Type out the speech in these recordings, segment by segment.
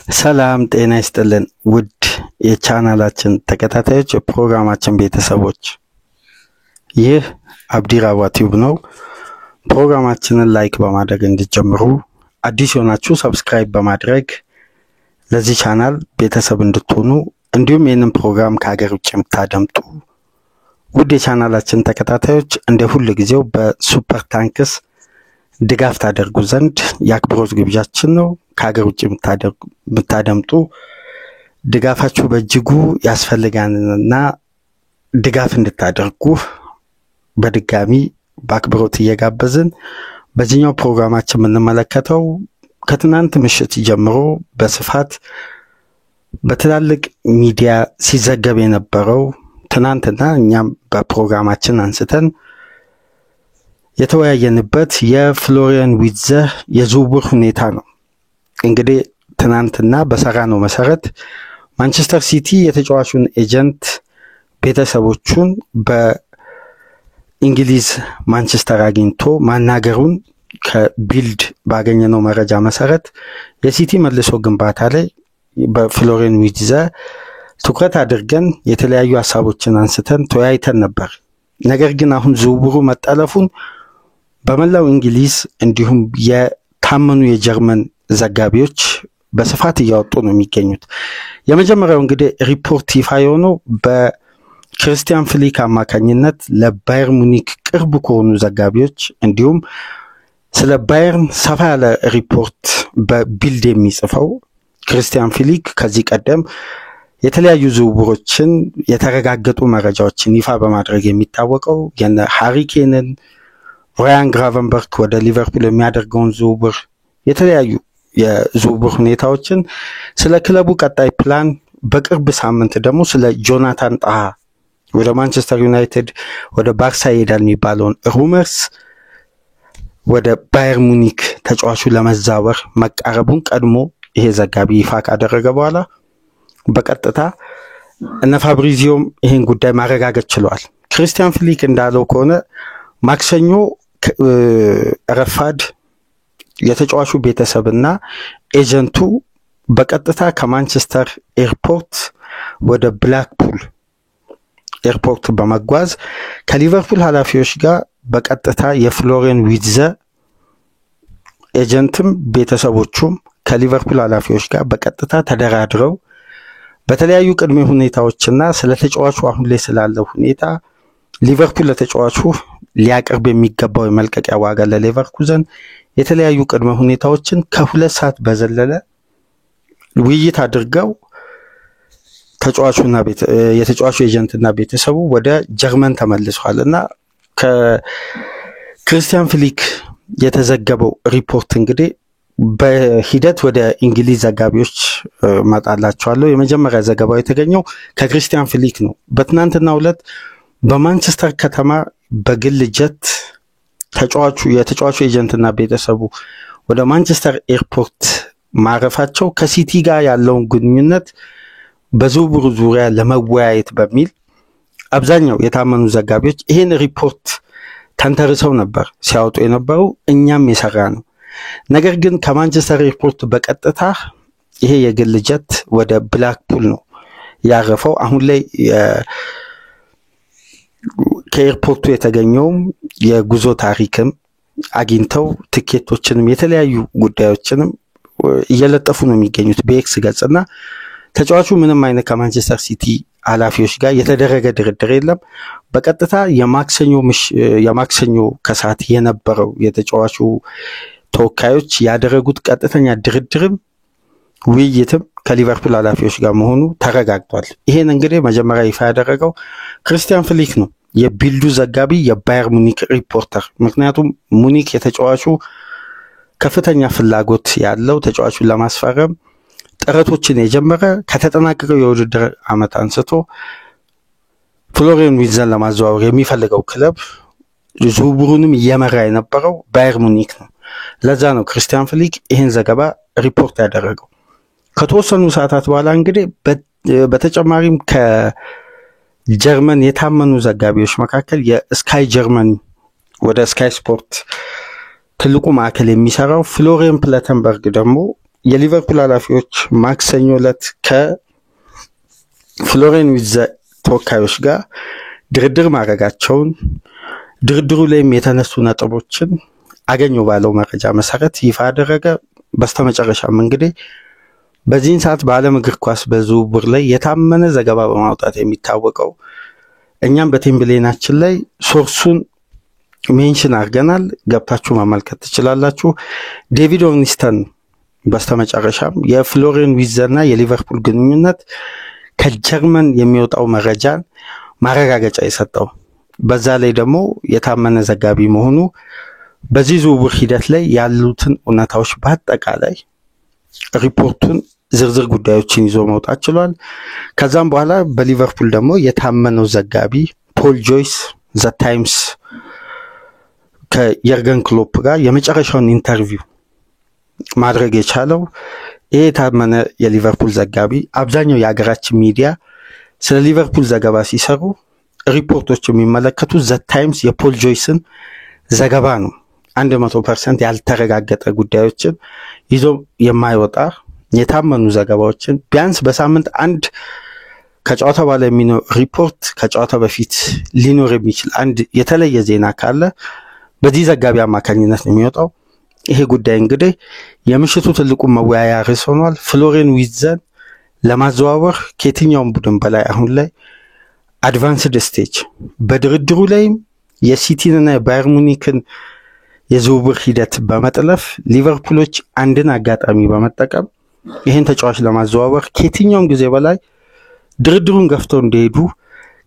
ሰላም ጤና ይስጥልን ውድ የቻናላችን ተከታታዮች የፕሮግራማችን ቤተሰቦች ይህ አብዲራዋ ቲዩብ ነው። ፕሮግራማችንን ላይክ በማድረግ እንድትጀምሩ አዲስ ሆናችሁ ሰብስክራይብ በማድረግ ለዚህ ቻናል ቤተሰብ እንድትሆኑ እንዲሁም ይህንን ፕሮግራም ከሀገር ውጭ የምታደምጡ ውድ የቻናላችን ተከታታዮች እንደ ሁሉ ጊዜው በሱፐር ታንክስ ድጋፍ ታደርጉ ዘንድ የአክብሮት ግብዣችን ነው። ከሀገር ውጭ የምታደምጡ ድጋፋችሁ በእጅጉ ያስፈልጋልና ድጋፍ እንድታደርጉ በድጋሚ በአክብሮት እየጋበዝን በዚህኛው ፕሮግራማችን የምንመለከተው ከትናንት ምሽት ጀምሮ በስፋት በትላልቅ ሚዲያ ሲዘገብ የነበረው ትናንትና እኛም በፕሮግራማችን አንስተን የተወያየንበት የፍሎሪያን ዊትዘ የዝውውር ሁኔታ ነው። እንግዲህ ትናንትና በሰራነው መሰረት ማንቸስተር ሲቲ የተጫዋቹን ኤጀንት ቤተሰቦቹን በእንግሊዝ ማንቸስተር አግኝቶ ማናገሩን ከቢልድ ባገኘነው መረጃ መሰረት የሲቲ መልሶ ግንባታ ላይ በፍሎሪያን ዊትዘ ትኩረት አድርገን የተለያዩ ሐሳቦችን አንስተን ተወያይተን ነበር። ነገር ግን አሁን ዝውውሩ መጠለፉን በመላው እንግሊዝ እንዲሁም የታመኑ የጀርመን ዘጋቢዎች በስፋት እያወጡ ነው የሚገኙት። የመጀመሪያው እንግዲህ ሪፖርት ይፋ የሆነው በክሪስቲያን ፍሊክ አማካኝነት ለባየር ሙኒክ ቅርብ ከሆኑ ዘጋቢዎች እንዲሁም ስለ ባየርን ሰፋ ያለ ሪፖርት በቢልድ የሚጽፈው ክሪስቲያን ፍሊክ ከዚህ ቀደም የተለያዩ ዝውውሮችን የተረጋገጡ መረጃዎችን ይፋ በማድረግ የሚታወቀው የነ ሃሪ ኬንን ራያን ግራቨንበርግ ወደ ሊቨርፑል የሚያደርገውን ዝውውር የተለያዩ የዝውውር ሁኔታዎችን ስለ ክለቡ ቀጣይ ፕላን በቅርብ ሳምንት ደግሞ ስለ ጆናታን ጣሃ ወደ ማንቸስተር ዩናይትድ ወደ ባርሳ ይሄዳል የሚባለውን ሩመርስ ወደ ባየር ሙኒክ ተጫዋቹ ለመዛወር መቃረቡን ቀድሞ ይሄ ዘጋቢ ይፋ ካደረገ በኋላ በቀጥታ እነ ፋብሪዚዮም ይሄን ጉዳይ ማረጋገጥ ችለዋል። ክሪስቲያን ፍሊክ እንዳለው ከሆነ ማክሰኞ ረፋድ የተጫዋቹ ቤተሰብና ኤጀንቱ በቀጥታ ከማንቸስተር ኤርፖርት ወደ ብላክፑል ኤርፖርት በመጓዝ ከሊቨርፑል ኃላፊዎች ጋር በቀጥታ የፍሎሪያን ዊትዘ ኤጀንትም ቤተሰቦቹም ከሊቨርፑል ኃላፊዎች ጋር በቀጥታ ተደራድረው በተለያዩ ቅድመ ሁኔታዎችና ስለ ተጫዋቹ አሁን ላይ ስላለው ሁኔታ ሊቨርፑል ለተጫዋቹ ሊያቀርብ የሚገባው የመልቀቂያ ዋጋ ለሌቨርኩዘን የተለያዩ ቅድመ ሁኔታዎችን ከሁለት ሰዓት በዘለለ ውይይት አድርገው የተጫዋቹ ኤጀንትና ቤተሰቡ ወደ ጀርመን ተመልሰዋልና ከክሪስቲያን ፍሊክ የተዘገበው ሪፖርት እንግዲህ በሂደት ወደ እንግሊዝ ዘጋቢዎች መጣላቸዋለሁ። የመጀመሪያ ዘገባው የተገኘው ከክሪስቲያን ፍሊክ ነው። በትናንትናው ዕለት በማንቸስተር ከተማ በግል ጀት የተጫዋቹ ኤጀንትና ቤተሰቡ ወደ ማንቸስተር ኤርፖርት ማረፋቸው ከሲቲ ጋር ያለውን ግንኙነት በዝውውሩ ዙሪያ ለመወያየት በሚል አብዛኛው የታመኑ ዘጋቢዎች ይሄን ሪፖርት ተንተርሰው ነበር ሲያወጡ የነበረው እኛም የሰራ ነው። ነገር ግን ከማንቸስተር ኤርፖርት በቀጥታ ይሄ የግል ጀት ወደ ብላክፑል ነው ያረፈው። አሁን ላይ ከኤርፖርቱ የተገኘው የጉዞ ታሪክም አግኝተው ትኬቶችንም የተለያዩ ጉዳዮችንም እየለጠፉ ነው የሚገኙት በኤክስ ገጽና ተጫዋቹ ምንም አይነት ከማንቸስተር ሲቲ ኃላፊዎች ጋር የተደረገ ድርድር የለም። በቀጥታ የማክሰኞ ከሰዓት የነበረው የተጫዋቹ ተወካዮች ያደረጉት ቀጥተኛ ድርድርም ውይይትም ከሊቨርፑል ኃላፊዎች ጋር መሆኑ ተረጋግጧል። ይሄን እንግዲህ መጀመሪያ ይፋ ያደረገው ክሪስቲያን ፍሊክ ነው፣ የቢልዱ ዘጋቢ የባየር ሙኒክ ሪፖርተር። ምክንያቱም ሙኒክ የተጫዋቹ ከፍተኛ ፍላጎት ያለው ተጫዋቹን ለማስፈረም ጥረቶችን የጀመረ ከተጠናቀቀው የውድድር ዓመት አንስቶ ፍሎሪያን ዊትዘን ለማዘዋወር የሚፈልገው ክለብ ዝውውሩንም እየመራ የነበረው ባየር ሙኒክ ነው። ለዛ ነው ክሪስቲያን ፍሊክ ይሄን ዘገባ ሪፖርት ያደረገው። ከተወሰኑ ሰዓታት በኋላ እንግዲህ በተጨማሪም ከጀርመን የታመኑ ዘጋቢዎች መካከል የስካይ ጀርመኒ ወደ ስካይ ስፖርት ትልቁ ማዕከል የሚሰራው ፍሎሪያን ፕላተንበርግ ደግሞ የሊቨርፑል ኃላፊዎች ማክሰኞ ዕለት ከፍሎሬን ዊትዝ ተወካዮች ጋር ድርድር ማድረጋቸውን ድርድሩ ላይም የተነሱ ነጥቦችን አገኘው ባለው መረጃ መሰረት ይፋ አደረገ። በስተመጨረሻም እንግዲህ በዚህን ሰዓት በዓለም እግር ኳስ በዝውውር ላይ የታመነ ዘገባ በማውጣት የሚታወቀው እኛም በቴምብሌናችን ላይ ሶርሱን ሜንሽን አድርገናል፣ ገብታችሁ መመልከት ትችላላችሁ። ዴቪድ ኦርኒስተን በስተመጨረሻም የፍሎሬን ዊትዝና የሊቨርፑል ግንኙነት ከጀርመን የሚወጣው መረጃን ማረጋገጫ የሰጠው በዛ ላይ ደግሞ የታመነ ዘጋቢ መሆኑ በዚህ ዝውውር ሂደት ላይ ያሉትን እውነታዎች በአጠቃላይ ሪፖርቱን ዝርዝር ጉዳዮችን ይዞ መውጣት ችሏል። ከዛም በኋላ በሊቨርፑል ደግሞ የታመነው ዘጋቢ ፖል ጆይስ ዘ ታይምስ ከየርገን ክሎፕ ጋር የመጨረሻውን ኢንተርቪው ማድረግ የቻለው ይሄ የታመነ የሊቨርፑል ዘጋቢ አብዛኛው የሀገራችን ሚዲያ ስለ ሊቨርፑል ዘገባ ሲሰሩ ሪፖርቶች የሚመለከቱ ዘ ታይምስ የፖል ጆይስን ዘገባ ነው። 100% ያልተረጋገጠ ጉዳዮችን ይዞ የማይወጣ የታመኑ ዘገባዎችን ቢያንስ በሳምንት አንድ ከጨዋታ በኋላ የሚኖር ሪፖርት ከጨዋታ በፊት ሊኖር የሚችል አንድ የተለየ ዜና ካለ በዚህ ዘጋቢ አማካኝነት ነው የሚወጣው። ይሄ ጉዳይ እንግዲህ የምሽቱ ትልቁ መወያያ ርዕስ ሆኗል። ፍሎሬን ዊትዝን ለማዘዋወር ከየትኛውም ቡድን በላይ አሁን ላይ አድቫንስድ ስቴጅ በድርድሩ ላይም የሲቲንና የባየር ሙኒክን የዝውውር ሂደት በመጥለፍ ሊቨርፑሎች አንድን አጋጣሚ በመጠቀም ይህን ተጫዋች ለማዘዋወር ከየትኛውም ጊዜ በላይ ድርድሩን ገፍተው እንደሄዱ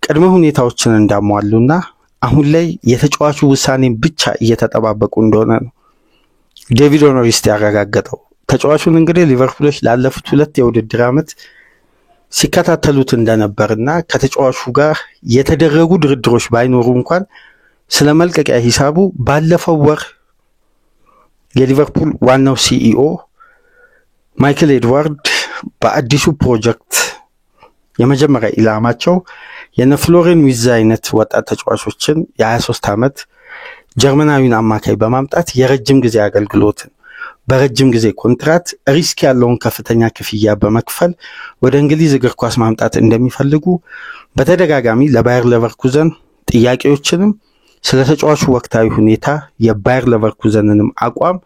ቅድመ ሁኔታዎችን እንዳሟሉና አሁን ላይ የተጫዋቹ ውሳኔን ብቻ እየተጠባበቁ እንደሆነ ነው ዴቪድ ኦርኒስት ያረጋገጠው። ተጫዋቹን እንግዲህ ሊቨርፑሎች ላለፉት 2 የውድድር ዓመት ሲከታተሉት እንደነበርና ከተጫዋቹ ጋር የተደረጉ ድርድሮች ባይኖሩ እንኳን ስለመልቀቂያ ሂሳቡ ባለፈው ወር የሊቨርፑል ዋናው ሲኢኦ ማይክል ኤድዋርድ በአዲሱ ፕሮጀክት የመጀመሪያ ኢላማቸው የፍሎሬን ዊትዝ አይነት ወጣት ተጫዋቾችን የ23 ዓመት ጀርመናዊን አማካይ በማምጣት የረጅም ጊዜ አገልግሎትን በረጅም ጊዜ ኮንትራት ሪስክ ያለውን ከፍተኛ ክፍያ በመክፈል ወደ እንግሊዝ እግር ኳስ ማምጣት እንደሚፈልጉ በተደጋጋሚ ለባየር ሌቨርኩዘን ጥያቄዎችንም ስለ ተጫዋቹ ወቅታዊ ሁኔታ የባየር ሌቨርኩዘንንም አቋም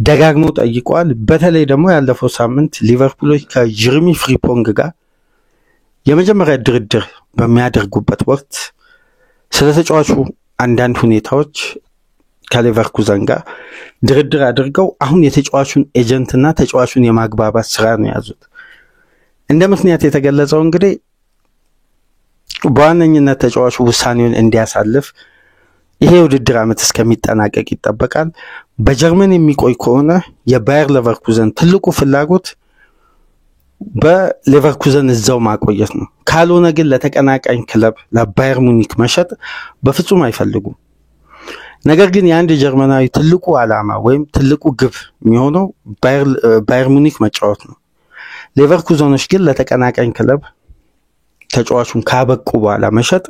ደጋግሞ ጠይቋል። በተለይ ደግሞ ያለፈው ሳምንት ሊቨርፑሎች ከጀርሚ ፍሪፖንግ ጋር የመጀመሪያ ድርድር በሚያደርጉበት ወቅት ስለ ተጫዋቹ አንዳንድ ሁኔታዎች ከሊቨርኩዘን ጋር ድርድር አድርገው አሁን የተጫዋቹን ኤጀንትና ተጫዋቹን የማግባባት ስራ ነው ያዙት። እንደ ምክንያት የተገለጸው እንግዲህ በዋነኝነት ተጫዋቹ ውሳኔውን እንዲያሳልፍ ይሄ ውድድር ዓመት እስከሚጠናቀቅ ይጠበቃል። በጀርመን የሚቆይ ከሆነ የባየር ሌቨርኩዘን ትልቁ ፍላጎት በሌቨርኩዘን እዛው ማቆየት ነው። ካልሆነ ግን ለተቀናቃኝ ክለብ ለባየር ሙኒክ መሸጥ በፍጹም አይፈልጉም። ነገር ግን የአንድ ጀርመናዊ ትልቁ ዓላማ ወይም ትልቁ ግብ የሚሆነው ባየር ሙኒክ መጫወት ነው። ሌቨርኩዘኖች ግን ለተቀናቃኝ ክለብ ተጫዋቹን ካበቁ በኋላ መሸጥ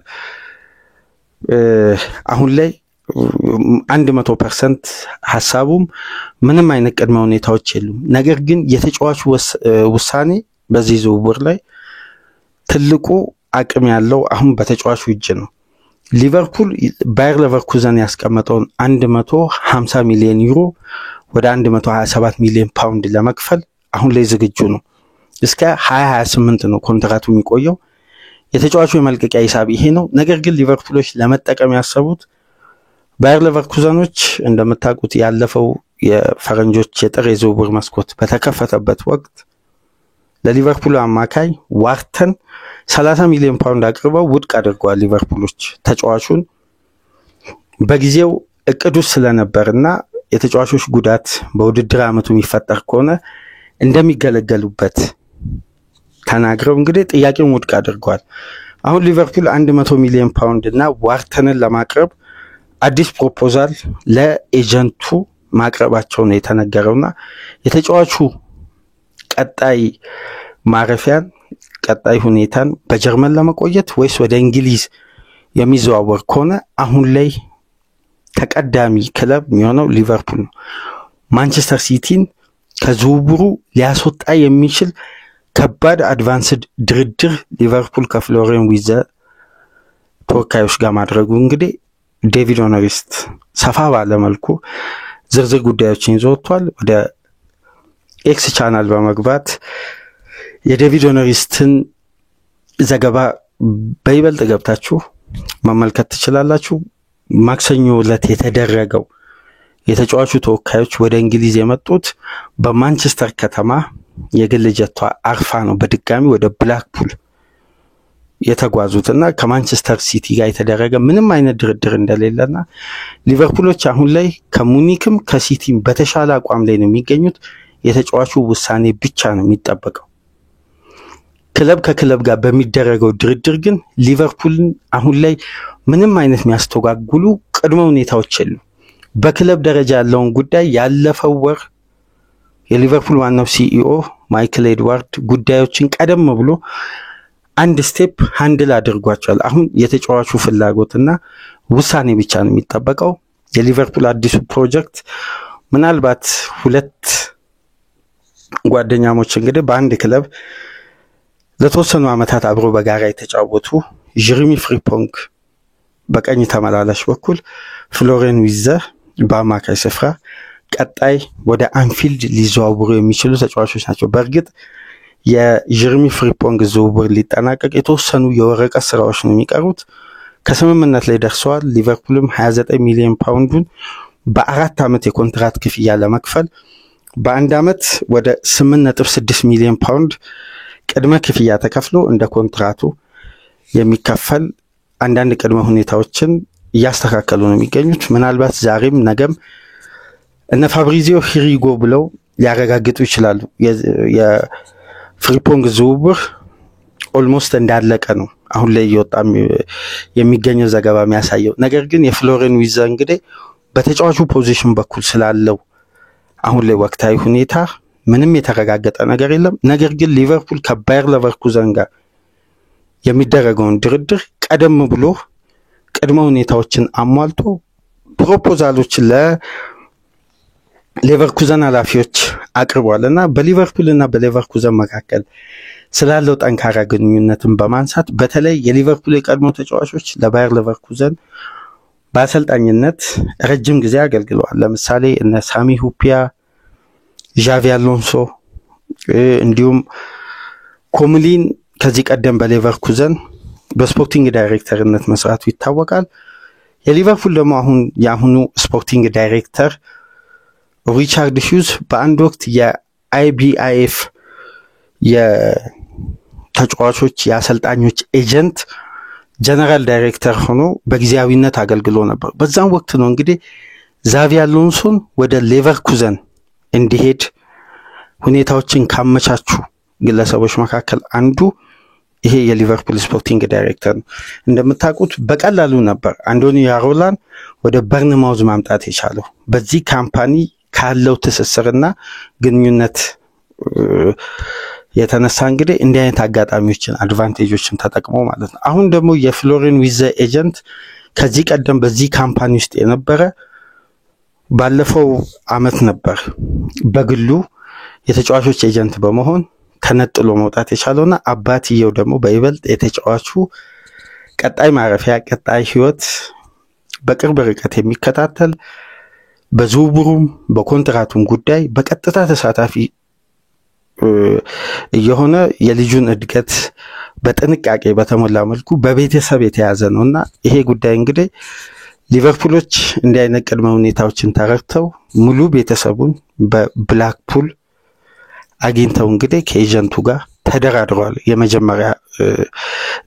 አሁን ላይ 100% ሐሳቡም ምንም አይነት ቅድመ ሁኔታዎች የሉም። ነገር ግን የተጫዋቹ ውሳኔ በዚህ ዝውውር ላይ ትልቁ አቅም ያለው አሁን በተጫዋቹ እጅ ነው። ሊቨርፑል ባየር ሌቨርኩዘን ያስቀመጠውን 150 ሚሊዮን ዩሮ ወደ 127 ሚሊዮን ፓውንድ ለመክፈል አሁን ላይ ዝግጁ ነው። እስከ 2028 ነው ኮንትራቱ የሚቆየው። የተጫዋቹ የመልቀቂያ ሂሳብ ይሄ ነው። ነገር ግን ሊቨርፑሎች ለመጠቀም ያሰቡት ባየር ሌቨርኩዘኖች እንደምታውቁት ያለፈው የፈረንጆች የጥር የዝውውር መስኮት በተከፈተበት ወቅት ለሊቨርፑል አማካይ ዋርተን 30 ሚሊዮን ፓውንድ አቅርበው ውድቅ አድርገዋል። ሊቨርፑሎች ተጫዋቹን በጊዜው እቅዱ ስለነበርና የተጫዋቾች ጉዳት በውድድር ዓመቱ የሚፈጠር ከሆነ እንደሚገለገሉበት ተናግረው እንግዲህ ጥያቄውን ውድቅ አድርገዋል። አሁን ሊቨርፑል 100 ሚሊዮን ፓውንድ እና ዋርተንን ለማቅረብ አዲስ ፕሮፖዛል ለኤጀንቱ ማቅረባቸው ነው የተነገረውና የተጫዋቹ ቀጣይ ማረፊያን ቀጣይ ሁኔታን በጀርመን ለመቆየት ወይስ ወደ እንግሊዝ የሚዘዋወር ከሆነ አሁን ላይ ተቀዳሚ ክለብ የሚሆነው ሊቨርፑል ነው። ማንቸስተር ሲቲን ከዝውውሩ ሊያስወጣ የሚችል ከባድ አድቫንስድ ድርድር ሊቨርፑል ከፍሎሪያን ዊዝ ተወካዮች ጋር ማድረጉ እንግዲህ ዴቪድ ኦነሪስት ሰፋ ባለ መልኩ ዝርዝር ጉዳዮችን ይዞ ወጥቷል። ወደ ኤክስ ቻናል በመግባት የዴቪድ ኦነሪስትን ዘገባ በይበልጥ ገብታችሁ መመልከት ትችላላችሁ። ማክሰኞ ዕለት የተደረገው የተጫዋቹ ተወካዮች ወደ እንግሊዝ የመጡት በማንቸስተር ከተማ የግል ጀቷ አርፋ ነው በድጋሚ ወደ ብላክፑል የተጓዙትና ከማንቸስተር ሲቲ ጋር የተደረገ ምንም አይነት ድርድር እንደሌለና ሊቨርፑሎች አሁን ላይ ከሙኒክም ከሲቲም በተሻለ አቋም ላይ ነው የሚገኙት። የተጫዋቹ ውሳኔ ብቻ ነው የሚጠበቀው። ክለብ ከክለብ ጋር በሚደረገው ድርድር ግን ሊቨርፑልን አሁን ላይ ምንም አይነት የሚያስተጓጉሉ ቅድመ ሁኔታዎች የሉ። በክለብ ደረጃ ያለውን ጉዳይ ያለፈው ወር የሊቨርፑል ዋናው ሲኢኦ ማይክል ኤድዋርድ ጉዳዮችን ቀደም ብሎ አንድ ስቴፕ ሃንድል አድርጓቸዋል። አሁን የተጫዋቹ ፍላጎትና ውሳኔ ብቻ ነው የሚጠበቀው። የሊቨርፑል አዲሱ ፕሮጀክት ምናልባት ሁለት ጓደኛሞች እንግዲህ በአንድ ክለብ ለተወሰኑ ዓመታት አብሮ በጋራ የተጫወቱ ጀረሚ ፍሪፖንግ በቀኝ ተመላላሽ በኩል ፍሎሪያን ዊዝ በአማካይ ስፍራ ቀጣይ ወደ አንፊልድ ሊዘዋወሩ የሚችሉ ተጫዋቾች ናቸው። በእርግጥ የጀረሚ ፍሪፖንግ ዝውውር ሊጠናቀቅ የተወሰኑ የወረቀት ስራዎች ነው የሚቀሩት። ከስምምነት ላይ ደርሰዋል። ሊቨርፑልም 29 ሚሊዮን ፓውንዱን በ4 ዓመት የኮንትራት ክፍያ ለመክፈል በአንድ ዓመት ወደ 8.6 ሚሊዮን ፓውንድ ቅድመ ክፍያ ተከፍሎ እንደ ኮንትራቱ የሚከፈል አንዳንድ ቅድመ ሁኔታዎችን እያስተካከሉ ነው የሚገኙት። ምናልባት ዛሬም ነገም እነ ፋብሪዚዮ ሂሪጎ ብለው ሊያረጋግጡ ይችላሉ። የፍሪፖንግ ዝውውር ኦልሞስት እንዳለቀ ነው አሁን ላይ እየወጣ የሚገኘው ዘገባ የሚያሳየው። ነገር ግን የፍሎሪያን ዊዝ እንግዲህ በተጫዋቹ ፖዚሽን በኩል ስላለው አሁን ላይ ወቅታዊ ሁኔታ ምንም የተረጋገጠ ነገር የለም። ነገር ግን ሊቨርፑል ከባየር ሌቨርኩዘን ጋር የሚደረገውን ድርድር ቀደም ብሎ ቅድመ ሁኔታዎችን አሟልቶ ፕሮፖዛሎችን ለሌቨርኩዘን ኃላፊዎች አቅርቧልና በሊቨርፑልና በሌቨርኩዘን መካከል ስላለው ጠንካራ ግንኙነትን በማንሳት በተለይ የሊቨርፑል የቀድሞ ተጫዋቾች ለባየር ሌቨርኩዘን በአሰልጣኝነት ረጅም ጊዜ አገልግለዋል። ለምሳሌ እነ ሳሚ ሁፒያ፣ ዣቪ አሎንሶ እንዲሁም ኮምሊን ከዚህ ቀደም በሌቨርኩዘን በስፖርቲንግ ዳይሬክተርነት መስራቱ ይታወቃል። የሊቨርፑል ደግሞ የአሁኑ ስፖርቲንግ ዳይሬክተር ሪቻርድ ሂውዝ በአንድ ወቅት የአይቢአይኤፍ የተጫዋቾች የአሰልጣኞች ኤጀንት ጀነራል ዳይሬክተር ሆኖ በጊዜያዊነት አገልግሎ ነበር። በዛም ወቅት ነው እንግዲህ ዣቪ አሎንሶን ወደ ሌቨርኩዘን እንዲሄድ ሁኔታዎችን ካመቻቹ ግለሰቦች መካከል አንዱ ይሄ የሊቨርፑል ስፖርቲንግ ዳይሬክተር ነው። እንደምታውቁት በቀላሉ ነበር አንቶኒዮ ያሮላን ወደ በርንማውዝ ማምጣት የቻለው በዚህ ካምፓኒ ካለው ትስስርና ግንኙነት የተነሳ እንግዲህ እንዲህ አይነት አጋጣሚዎችን አድቫንቴጆችን ተጠቅሞ ማለት ነው። አሁን ደግሞ የፍሎሪያን ዊዝ ኤጀንት ከዚህ ቀደም በዚህ ካምፓኒ ውስጥ የነበረ ባለፈው አመት ነበር በግሉ የተጫዋቾች ኤጀንት በመሆን ተነጥሎ መውጣት የቻለውና አባትየው ደግሞ በይበልጥ የተጫዋቹ ቀጣይ ማረፊያ ቀጣይ ህይወት በቅርብ ርቀት የሚከታተል በዝውውሩም በኮንትራቱም ጉዳይ በቀጥታ ተሳታፊ የሆነ የልጁን እድገት በጥንቃቄ በተሞላ መልኩ በቤተሰብ የተያዘ ነውና ይሄ ጉዳይ እንግዲህ ሊቨርፑሎች እንዲህ አይነት ቅድመ ሁኔታዎችን ተረድተው ሙሉ ቤተሰቡን በብላክፑል አግኝተው እንግዲህ ከኤጀንቱ ጋር ተደራድረዋል። የመጀመሪያ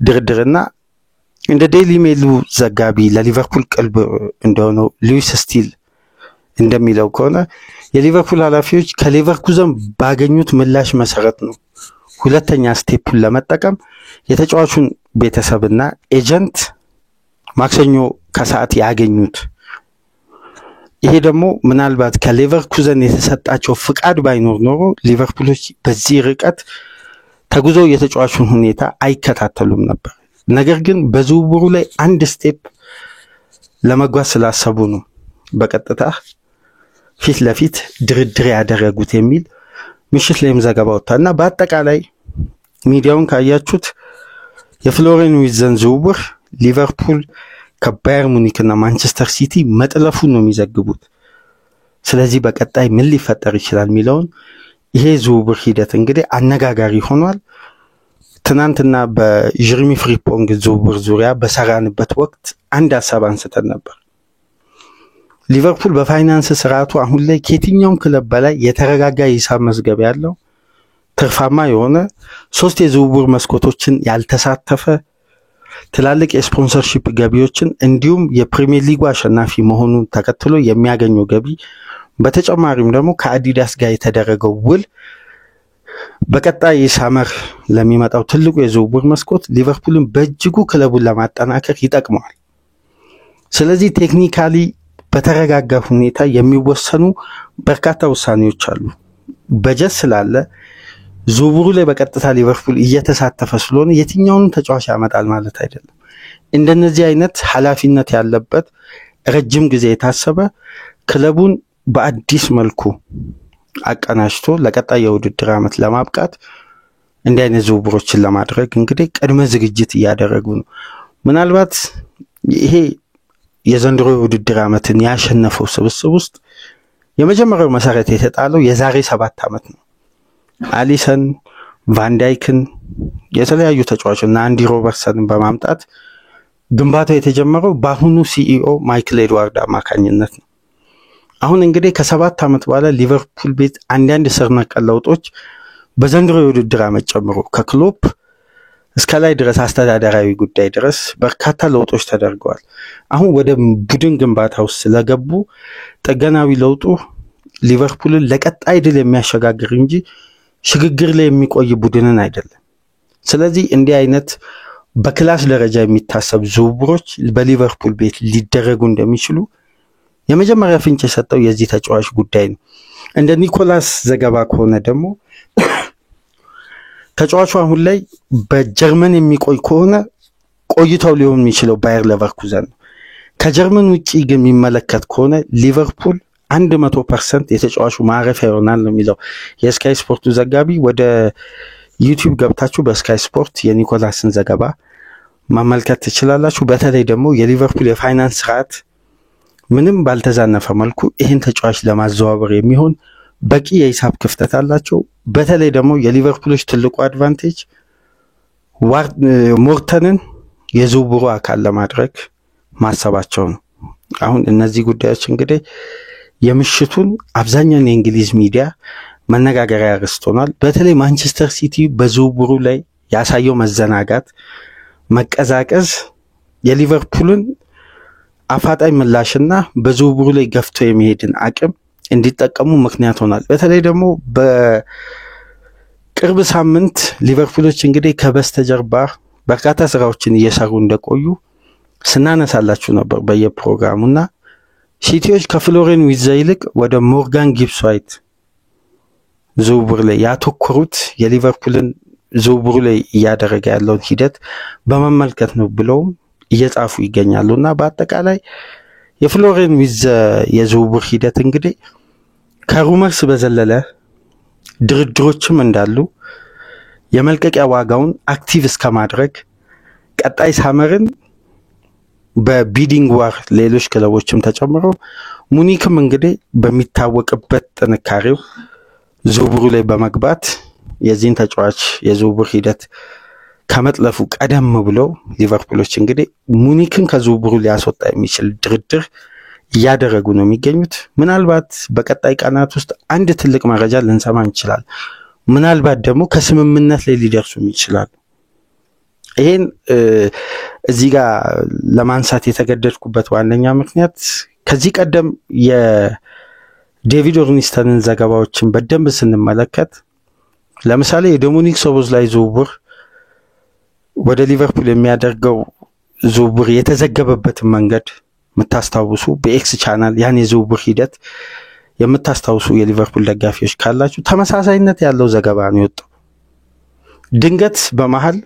ድርድርና እንደ ዴይሊ ሜሉ ዘጋቢ ለሊቨርፑል ቅልብ እንደሆነው ሉዊስ ስቲል እንደሚለው ከሆነ የሊቨርፑል ኃላፊዎች ከሌቨርኩዘን ባገኙት ምላሽ መሰረት ነው ሁለተኛ ስቴፑን ለመጠቀም የተጫዋቹን ቤተሰብና ኤጀንት ማክሰኞ ከሰዓት ያገኙት። ይሄ ደግሞ ምናልባት ከሌቨርኩዘን የተሰጣቸው ፍቃድ ባይኖር ኖሮ ሊቨርፑሎች በዚህ ርቀት ተጉዘው የተጫዋቹን ሁኔታ አይከታተሉም ነበር። ነገር ግን በዝውውሩ ላይ አንድ ስቴፕ ለመጓዝ ስላሰቡ ነው በቀጥታ ፊት ለፊት ድርድር ያደረጉት የሚል ምሽት ላይም ዘገባ ወጣና በአጠቃላይ ሚዲያውን ካያችሁት የፍሎሪያን ዊርትዝን ዝውውር ሊቨርፑል ከባየር ሙኒክ እና ማንቸስተር ሲቲ መጥለፉን ነው የሚዘግቡት። ስለዚህ በቀጣይ ምን ሊፈጠር ይችላል የሚለውን ይሄ ዝውውር ሂደት እንግዲህ አነጋጋሪ ሆኗል። ትናንትና በጀርሚ ፍሪፖንግ ዝውውር ዙሪያ በሰራንበት ወቅት አንድ ሐሳብ አንስተን ነበር። ሊቨርፑል በፋይናንስ ስርዓቱ አሁን ላይ ከየትኛውም ክለብ በላይ የተረጋጋ ሂሳብ መዝገብ ያለው ትርፋማ የሆነ 3 የዝውውር መስኮቶችን ያልተሳተፈ ትላልቅ የስፖንሰርሺፕ ገቢዎችን እንዲሁም የፕሪሚየር ሊግ አሸናፊ መሆኑን ተከትሎ የሚያገኘው ገቢ በተጨማሪም ደግሞ ከአዲዳስ ጋር የተደረገው ውል በቀጣይ ሳመር ለሚመጣው ትልቁ የዝውውር መስኮት ሊቨርፑልን በእጅጉ ክለቡን ለማጠናከር ይጠቅመዋል። ስለዚህ ቴክኒካሊ በተረጋጋ ሁኔታ የሚወሰኑ በርካታ ውሳኔዎች አሉ። በጀት ስላለ ዝውውሩ ላይ በቀጥታ ሊቨርፑል እየተሳተፈ ስለሆነ የትኛውንም ተጫዋች ያመጣል ማለት አይደለም። እንደነዚህ አይነት ኃላፊነት ያለበት ረጅም ጊዜ የታሰበ ክለቡን በአዲስ መልኩ አቀናጅቶ ለቀጣይ የውድድር ዓመት ለማብቃት እንዲህ አይነት ዝውውሮችን ለማድረግ እንግዲህ ቅድመ ዝግጅት እያደረጉ ነው። ምናልባት ይሄ የዘንድሮ የውድድር ዓመትን ያሸነፈው ስብስብ ውስጥ የመጀመሪያው መሰረት የተጣለው የዛሬ 7 ዓመት ነው። አሊሰን፣ ቫንዳይክን የተለያዩ ተጫዋቾችና አንዲ ሮበርትሰንን በማምጣት ግንባታው የተጀመረው በአሁኑ ሲኢኦ ማይክል ኤድዋርድ አማካኝነት ነው። አሁን እንግዲህ ከ7 ዓመት በኋላ ሊቨርፑል ቤት አንዳንድ ስር ነቀል ለውጦች በዘንድሮ የውድድር ዓመት ጨምሮ ከክሎፕ እስከ ላይ ድረስ አስተዳደራዊ ጉዳይ ድረስ በርካታ ለውጦች ተደርገዋል። አሁን ወደ ቡድን ግንባታ ውስጥ ስለገቡ ጥገናዊ ለውጡ ሊቨርፑልን ለቀጣይ ድል የሚያሸጋግር እንጂ ሽግግር ላይ የሚቆይ ቡድንን አይደለም። ስለዚህ እንዲህ አይነት በክላስ ደረጃ የሚታሰብ ዝውውሮች በሊቨርፑል ቤት ሊደረጉ እንደሚችሉ የመጀመሪያ ፍንጭ የሰጠው የዚህ ተጫዋች ጉዳይ ነው። እንደ ኒኮላስ ዘገባ ከሆነ ደግሞ ተጫዋቹ አሁን ላይ በጀርመን የሚቆይ ከሆነ ቆይታው ሊሆን የሚችለው ባየር ሌቨርኩዘን ነው። ከጀርመን ውጪ ግን የሚመለከት ከሆነ ሊቨርፑል 100% የተጫዋቹ ማረፊያ ይሆናል ነው የሚለው የስካይ ስፖርቱ ዘጋቢ። ወደ ዩቲዩብ ገብታችሁ በስካይ ስፖርት የኒኮላስን ዘገባ ማመልከት ትችላላችሁ። በተለይ ደግሞ የሊቨርፑል የፋይናንስ ስርዓት ምንም ባልተዛነፈ መልኩ ይህን ተጫዋች ለማዘዋወር የሚሆን በቂ የሂሳብ ክፍተት አላቸው። በተለይ ደግሞ የሊቨርፑሎች ትልቁ አድቫንቴጅ ሞርተንን የዝውውሩ አካል ለማድረግ ማሰባቸው ነው። አሁን እነዚህ ጉዳዮች እንግዲህ የምሽቱን አብዛኛውን የእንግሊዝ ሚዲያ መነጋገሪያ ያርስተናል። በተለይ ማንቸስተር ሲቲ በዝውውሩ ላይ ያሳየው መዘናጋት፣ መቀዛቀዝ የሊቨርፑልን አፋጣኝ ምላሽና በዝውውሩ ላይ ገፍቶ የሚሄድን አቅም እንዲጠቀሙ ምክንያት ሆኗል። በተለይ ደግሞ በቅርብ ሳምንት ሊቨርፑሎች እንግዲህ ከበስተጀርባ በርካታ ስራዎችን እየሰሩ እንደቆዩ ስናነሳላችሁ ነበር በየፕሮግራሙና ሲቲዎች ከፍሎሪያን ዊርትዝ ይልቅ ወደ ሞርጋን ጊብስ ዋይት ዝውውር ላይ ያተኮሩት የሊቨርፑልን ዝውውሩ ላይ እያደረገ ያለውን ሂደት በመመልከት ነው ብለው እየጻፉ ይገኛሉና በአጠቃላይ የፍሎሪያን ዊርትዝ የዝውውር ሂደት እንግዲህ ከሩመርስ በዘለለ ድርድሮችም እንዳሉ የመልቀቂያ ዋጋውን አክቲቭ እስከማድረግ ቀጣይ ሳመርን በቢዲንግ ዋር ሌሎች ክለቦችም ተጨምሮ ሙኒክም እንግዲህ በሚታወቅበት ጥንካሬው ዝውውሩ ላይ በመግባት የዚህን ተጫዋች የዝውውር ሂደት ከመጥለፉ ቀደም ብለው ሊቨርፑሎች እንግዲህ ሙኒክን ከዝውውሩ ሊያስወጣ የሚችል ድርድር እያደረጉ ነው የሚገኙት። ምናልባት በቀጣይ ቀናት ውስጥ አንድ ትልቅ መረጃ ልንሰማ እንችላለን። ምናልባት ደግሞ ከስምምነት ላይ ሊደርሱ ይችላል። ይሄን እዚህ ጋር ለማንሳት የተገደድኩበት ዋነኛ ምክንያት ከዚህ ቀደም የዴቪድ ኦርኒስተንን ዘገባዎችን በደንብ ስንመለከት ለምሳሌ የዶሚኒክ ሶቦስላይ ዝውውር ወደ ሊቨርፑል የሚያደርገው ዝውውር የተዘገበበትን መንገድ የምታስታውሱ በኤክስ ቻናል ያን የዝውውር ሂደት የምታስታውሱ የሊቨርፑል ደጋፊዎች ካላችሁ ተመሳሳይነት ያለው ዘገባ ነው የወጣው። ድንገት በመሃል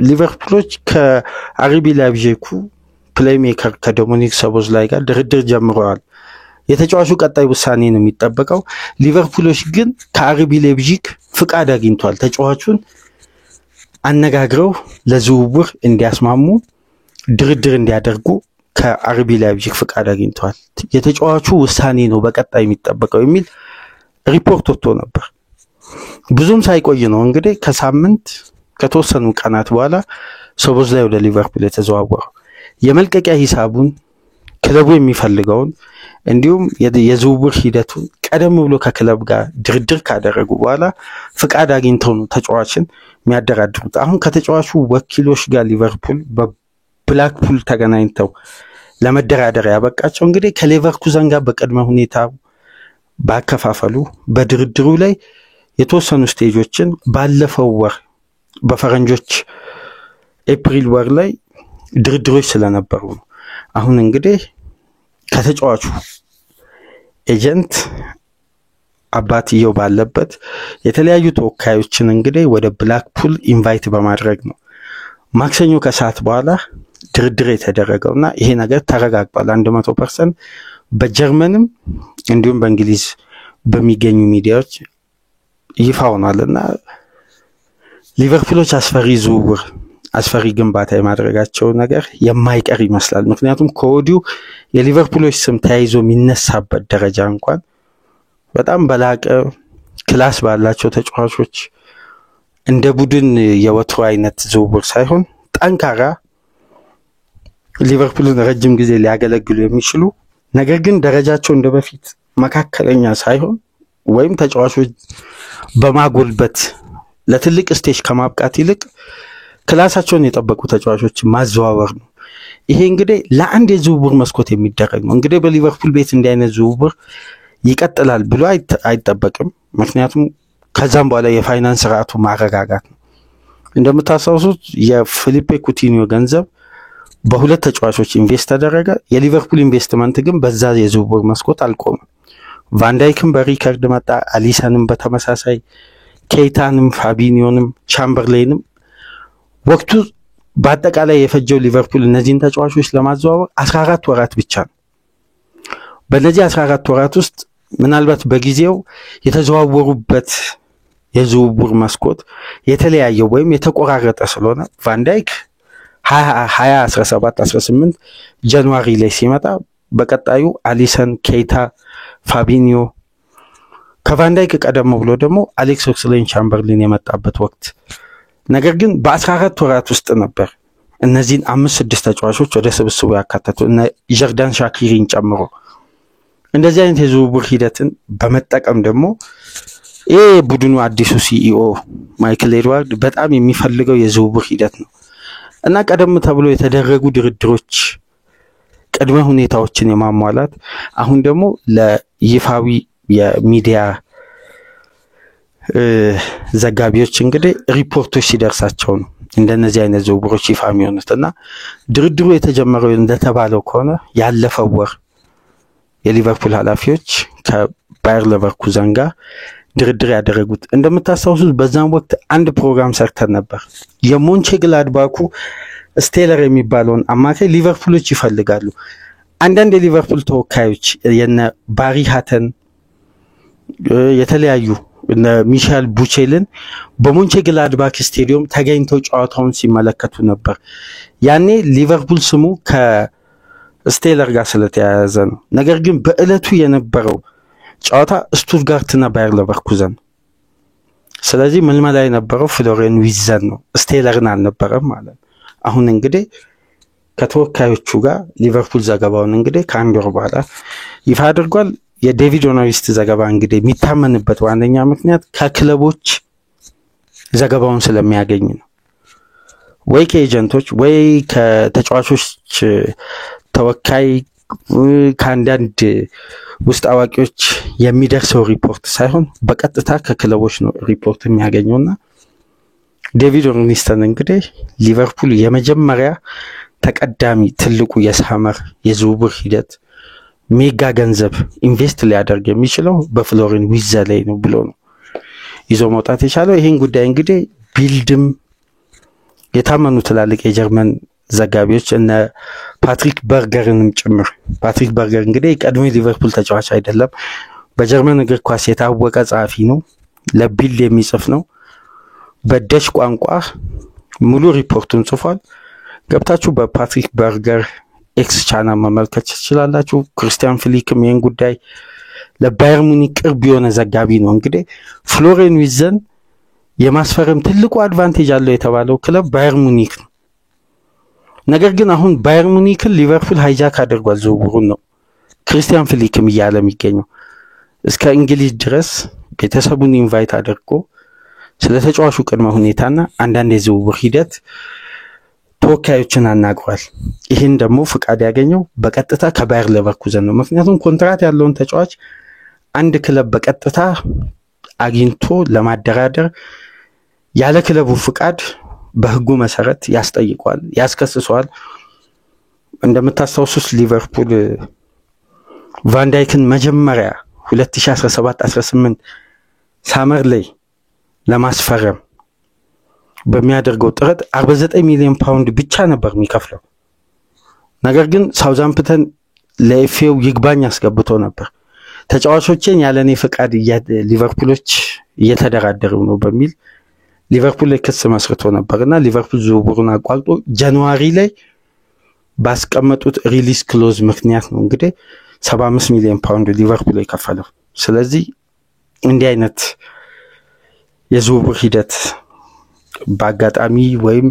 ሊቨርፑሎች ከአርቢ ላይፕዚጉ ፕሌይሜከር ከዶሚኒክ ሶቦስላይ ጋር ድርድር ጀምረዋል የተጫዋቹ ቀጣይ ውሳኔ ነው የሚጠበቀው። ሊቨርፑሎች ግን ከአርቢ ሌይፕዚግ ፍቃድ አግኝቷል። ተጫዋቹን አነጋግረው ለዝውውር እንዲያስማሙ ድርድር እንዲያደርጉ ከአርቢ ሌይፕዚግ ፍቃድ አግኝቷል። የተጫዋቹ ውሳኔ ነው በቀጣይ የሚጠበቀው የሚል ሪፖርት ወጥቶ ነበር። ብዙም ሳይቆይ ነው እንግዲህ ከሳምንት ከተወሰኑ ቀናት በኋላ ሶቦስላይ ወደ ሊቨርፑል የተዘዋወረው። የመልቀቂያ ሂሳቡን ክለቡ የሚፈልገውን እንዲሁም የዝውውር ሂደቱን ቀደም ብሎ ከክለብ ጋር ድርድር ካደረጉ በኋላ ፍቃድ አግኝተው ነው ተጫዋችን የሚያደራድሩት። አሁን ከተጫዋቹ ወኪሎች ጋር ሊቨርፑል በብላክፑል ተገናኝተው ለመደራደር ያበቃቸው እንግዲህ ከሌቨርኩዘን ጋር በቅድመ ሁኔታ ባከፋፈሉ በድርድሩ ላይ የተወሰኑ ስቴጆችን ባለፈው ወር በፈረንጆች ኤፕሪል ወር ላይ ድርድሮች ስለነበሩ ነው። አሁን እንግዲህ ከተጫዋቹ ኤጀንት አባትየው ባለበት የተለያዩ ተወካዮችን እንግዲህ ወደ ብላክፑል ኢንቫይት በማድረግ ነው ማክሰኞ ከሰዓት በኋላ ድርድር የተደረገውና ይሄ ነገር ተረጋግጧል 100%። በጀርመንም እንዲሁም በእንግሊዝ በሚገኙ ሚዲያዎች ይፋ ሆኗልና ሊቨርፑሎች አስፈሪ ግንባታ የማድረጋቸው ነገር የማይቀር ይመስላል። ምክንያቱም ከወዲሁ የሊቨርፑሎች ስም ተያይዞ የሚነሳበት ደረጃ እንኳን በጣም በላቀ ክላስ ባላቸው ተጫዋቾች እንደ ቡድን የወትሮ አይነት ዝውውር ሳይሆን ጠንካራ ሊቨርፑልን ረጅም ጊዜ ሊያገለግሉ የሚችሉ ነገር ግን ደረጃቸው እንደበፊት መካከለኛ ሳይሆን ወይም ተጫዋቾች በማጎልበት ለትልቅ ስቴጅ ከማብቃት ይልቅ ክላሳቸውን የጠበቁ ተጫዋቾች ማዘዋወር ነው። ይሄ እንግዲህ ለአንድ የዝውውር መስኮት የሚደረግ ነው። እንግዲህ በሊቨርፑል ቤት እንዲህ አይነት ዝውውር ይቀጥላል ብሎ አይጠበቅም። ምክንያቱም ከዛም በኋላ የፋይናንስ ስርዓቱ ማረጋጋት ነው። እንደምታስታውሱት የፊሊፔ ኩቲኒዮ ገንዘብ በሁለት ተጫዋቾች ኢንቨስት ተደረገ። የሊቨርፑል ኢንቨስትመንት ግን በዛ የዝውውር መስኮት አልቆመም። ቫንዳይክም በሪከርድ መጣ፣ አሊሰንም በተመሳሳይ፣ ኬይታንም፣ ፋቢኒዮንም፣ ቻምበርሌንም ወቅቱ በአጠቃላይ የፈጀው ሊቨርፑል እነዚህን ተጫዋቾች ለማዘዋወር 14 ወራት ብቻ ነው። በእነዚህ 14 ወራት ውስጥ ምናልባት በጊዜው የተዘዋወሩበት የዝውውር መስኮት የተለያየ ወይም የተቆራረጠ ስለሆነ ቫንዳይክ 2017-18 ጃንዋሪ ላይ ሲመጣ በቀጣዩ አሊሰን፣ ኬይታ፣ ፋቢኒዮ ከቫንዳይክ ቀደም ብሎ ደግሞ አሌክስ ኦክስሌድ-ቻምበርሊን የመጣበት ወቅት ነገር ግን በ14 ወራት ውስጥ ነበር እነዚህን 5-6 ተጫዋቾች ወደ ስብስቡ ያካተቱ እና ጀርዳን ሻኪሪን ጨምሮ። እንደዚህ አይነት የዝውውር ሂደትን በመጠቀም ደግሞ ቡድኑ አዲሱ ሲኢኦ ማይክል ኤድዋርድ በጣም የሚፈልገው የዝውውር ሂደት ነው እና ቀደም ተብሎ የተደረጉ ድርድሮች ቅድመ ሁኔታዎችን የማሟላት አሁን ደግሞ ለይፋዊ የሚዲያ ዘጋቢዎች እንግዲህ ሪፖርቶች ሲደርሳቸው ነው እንደነዚህ አይነት ዝውውሮች ይፋ የሚሆኑትና ድርድሩ የተጀመረው እንደተባለው ከሆነ ያለፈው ወር የሊቨርፑል ኃላፊዎች ከባየር ሌቨርኩዘን ጋር ድርድር ያደረጉት። እንደምታስታውሱት በዛም ወቅት አንድ ፕሮግራም ሰርተን ነበር። የሞንቼግላድባኩ ስቴለር የሚባለውን አማካይ ሊቨርፑሎች ይፈልጋሉ። አንዳንድ የሊቨርፑል ተወካዮች የነ ባሪ ሃተን የተለያዩ እነ ሚሻል ቡቼልን በሞንቼግላድባክ ስቴዲየም ተገኝተው ጨዋታውን ሲመለከቱ ነበር። ያኔ ሊቨርፑል ስሙ ከስቴለር ጋር ስለተያያዘ ነው። ነገር ግን በእለቱ የነበረው ጨዋታ ስቱትጋርትና ባየር ሌቨርኩዘን። ስለዚህ ምልመላ የነበረው ፍሎሪያን ዊትዘን ነው፣ ስቴለርን አልነበረም ማለት። አሁን እንግዲህ ከተወካዮቹ ጋር ሊቨርፑል ዘገባውን እንግዲህ ከአንድ ወር በኋላ ይፋ አድርጓል። የዴቪድ ኦኖሪስት ዘገባ እንግዲህ የሚታመንበት ዋነኛ ምክንያት ከክለቦች ዘገባውን ስለሚያገኝ ነው። ወይ ከኤጀንቶች ወይ ከተጫዋቾች ተወካይ ከአንዳንድ ውስጥ አዋቂዎች የሚደርሰው ሪፖርት ሳይሆን በቀጥታ ከክለቦች ነው ሪፖርት የሚያገኘውና ዴቪድ ኦርኒስተን እንግዲህ ሊቨርፑል የመጀመሪያ ተቀዳሚ ትልቁ የሳመር የዝውውር ሂደት ሜጋ ገንዘብ ኢንቨስት ሊያደርግ የሚችለው በፍሎሪያን ዊትዝ ላይ ነው ብሎ ነው ይዞ መውጣት የቻለው። ይሄን ጉዳይ እንግዲህ ቢልድም የታመኑ ትላልቅ የጀርመን ዘጋቢዎች እነ ፓትሪክ በርገርንም ጭምር። ፓትሪክ በርገር እንግዲህ ቀድሞ ሊቨርፑል ተጫዋች አይደለም፣ በጀርመን እግር ኳስ የታወቀ ጸሐፊ ነው፣ ለቢልድ የሚጽፍ ነው። በደሽ ቋንቋ ሙሉ ሪፖርቱን ጽፏል። ገብታችሁ በፓትሪክ በርገር ኤክስ ቻናል መመልከት ትችላላችሁ። ክርስቲያን ፍሊክም ይህን ጉዳይ ለባየር ሙኒክ ቅርብ የሆነ ዘጋቢ ነው። እንግዲህ ፍሎሪያን ዊርትዝን የማስፈረም ትልቁ አድቫንቴጅ አለው የተባለው ክለብ ባየር ሙኒክ ነው። ነገር ግን አሁን ባየር ሙኒክን ሊቨርፑል ሃይጃክ አድርጓል ዝውውሩን ነው ክርስቲያን ፍሊክም እያለ የሚገኘው። እስከ እንግሊዝ ድረስ ቤተሰቡን ኢንቫይት አድርጎ ስለ ተጫዋቹ ቅድመ ሁኔታና አንዳንድ የዝውውር ሂደት ተወካዮችን አናግሯል። ይህን ደግሞ ፍቃድ ያገኘው በቀጥታ ከባየር ሌቨርኩዘን ነው። ምክንያቱም ኮንትራት ያለውን ተጫዋች አንድ ክለብ በቀጥታ አግኝቶ ለማደራደር ያለ ክለቡ ፍቃድ በህጉ መሰረት ያስጠይቋል፣ ያስከስሰዋል። እንደምታስታውሱት ሊቨርፑል ቫንዳይክን መጀመሪያ 2017-18 ሳመር ላይ ለማስፈረም በሚያደርገው ጥረት 49 ሚሊዮን ፓውንድ ብቻ ነበር የሚከፍለው። ነገር ግን ሳውዛምፕተን ለኤፍኤው ይግባኝ አስገብቶ ነበር። ተጫዋቾችን ያለኔ ፍቃድ ሊቨርፑሎች እየተደራደሩ ነው በሚል ሊቨርፑል ላይ ክስ መስርቶ ነበርና ሊቨርፑል ዝውውሩን አቋርጦ ጃንዋሪ ላይ ባስቀመጡት ሪሊዝ ክሎዝ ምክንያት ነው እንግዲህ 75 ሚሊዮን ፓውንድ ሊቨርፑል ላይ ከፈለው። ስለዚህ እንዲህ አይነት የዝውውር ሂደት በአጋጣሚ ወይም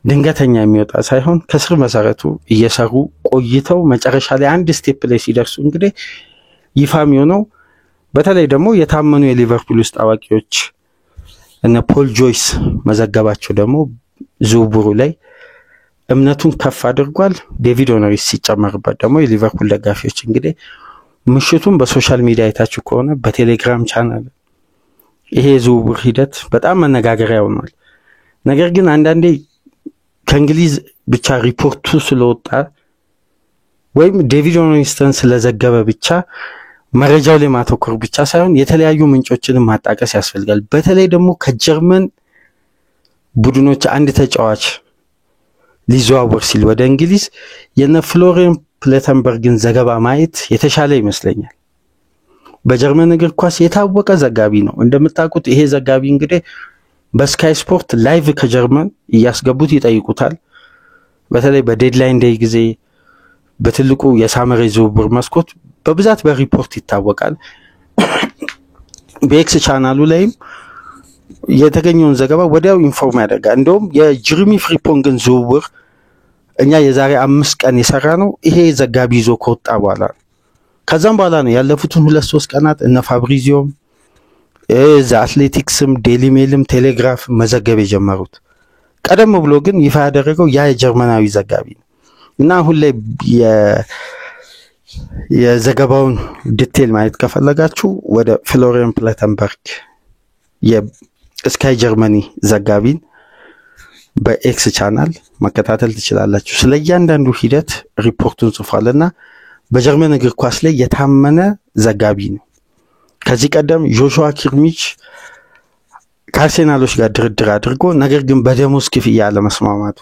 ድንገተኛ የሚወጣ ሳይሆን ከስር መሰረቱ እየሰሩ ቆይተው መጨረሻ ላይ አንድ ስቴፕ ላይ ሲደርሱ እንግዲህ ይፋ የሚሆነው በተለይ ደግሞ የታመኑ የሊቨርፑል ውስጥ አዋቂዎች እነ ፖል ጆይስ መዘገባቸው ደግሞ ዝውውሩ ላይ እምነቱን ከፍ አድርጓል። ዴቪድ ኦኖሪስ ሲጨመርበት ደግሞ የሊቨርፑል ደጋፊዎች እንግዲህ ምሽቱን በሶሻል ሚዲያ አይታችሁ ከሆነ በቴሌግራም ቻናል ይሄ ዝውውር ሂደት በጣም መነጋገሪያ ሆኗል። ነገር ግን አንዳንዴ ከእንግሊዝ ብቻ ሪፖርቱ ስለወጣ ወይም ዴቪድ ኦኖሪስን ስለዘገበ ብቻ መረጃው ላይ ማተኮር ብቻ ሳይሆን የተለያዩ ምንጮችን ማጣቀስ ያስፈልጋል። በተለይ ደግሞ ከጀርመን ቡድኖች አንድ ተጫዋች ሊዘዋወር ሲል ወደ እንግሊዝ የነ ፍሎሪያን ፕሌተንበርግን ዘገባ ማየት የተሻለ ይመስለኛል። በጀርመን እግር ኳስ የታወቀ ዘጋቢ ነው። እንደምታውቁት ይሄ ዘጋቢ እንግዲህ በስካይ ስፖርት ላይቭ ከጀርመን እያስገቡት ይጠይቁታል። በተለይ በዴድላይን ዴይ ጊዜ በትልቁ የሳመር ዝውውር መስኮት በብዛት በሪፖርት ይታወቃል። በኤክስ ቻናሉ ላይም የተገኘውን ዘገባ ወዲያው ኢንፎርም ያደርጋል። እንደውም የጀርሚ ፍሪፖንግን ዝውውር እኛ የዛሬ 5 ቀን የሰራ ነው ይሄ ዘጋቢ ይዞ ከወጣ በኋላ ከዛም በኋላ ነው ያለፉትን 2-3 ቀናት እነ ፋብሪዚዮም አትሌቲክስም ዴሊ ሜልም ቴሌግራፍ መዘገብ የጀመሩት። ቀደም ብሎ ግን ይፋ ያደረገው ያ የጀርመናዊ ዘጋቢ ነው እና አሁን ላይ የዘገባውን ዲቴል ማየት ከፈለጋችሁ ወደ ፍሎሪያን ፕሌተንበርግ የስካይ ጀርመኒ ዘጋቢን በኤክስ ቻናል መከታተል ትችላላችሁ። ስለያንዳንዱ ሂደት ሪፖርቱን ጽፏልና በጀርመን እግር ኳስ ላይ የታመነ ዘጋቢ ነው። ከዚህ ቀደም ጆሹዋ ኪርሚች ከአርሴናሎች ጋር ድርድር አድርጎ ነገር ግን በደሞዝ ክፍያ ለመስማማቱ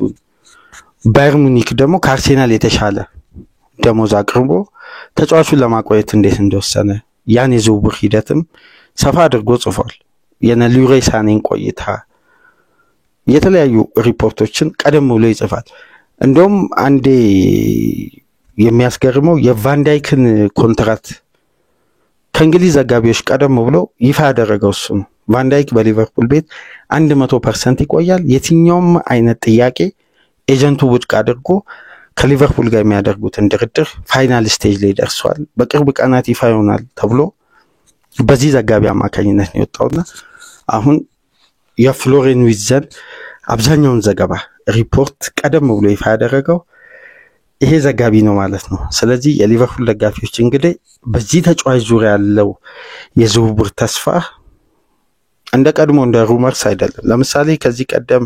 ባየር ሙኒክ ደግሞ ከአርሴናል የተሻለ ደሞዝ አቅርቦ ተጫዋቹን ለማቆየት እንዴት እንደወሰነ ያን የዝውውር ሂደትም ሰፋ አድርጎ ጽፏል። የነ ሉሬይ ሳኔን ቆይታ የተለያዩ ሪፖርቶችን ቀደም ብሎ ይጽፋል። እንደውም አንዴ የሚያስገርመው የቫንዳይክን ኮንትራት ከእንግሊዝ ዘጋቢዎች ቀደም ብሎ ይፋ ያደረገው እሱ ነው። ቫንዳይክ በሊቨርፑል ቤት 100% ይቆያል። የትኛውም አይነት ጥያቄ ኤጀንቱ ውድቅ አድርጎ ከሊቨርፑል ጋር የሚያደርጉትን ድርድር ፋይናል ስቴጅ ላይ ደርሷል። በቅርብ ቀናት ይፋ ይሆናል ተብሎ በዚህ ዘጋቢ አማካኝነት ነው የወጣውና አሁን የፍሎሪያን ዊርትዝን አብዛኛውን ዘገባ ሪፖርት ቀደም ብሎ ይፋ ያደረገው ይሄ ዘጋቢ ነው ማለት ነው። ስለዚህ የሊቨርፑል ደጋፊዎች እንግዲህ በዚህ ተጫዋች ዙሪያ ያለው የዝውውር ተስፋ እንደ ቀድሞ እንደ ሩመርስ አይደለም። ለምሳሌ ከዚህ ቀደም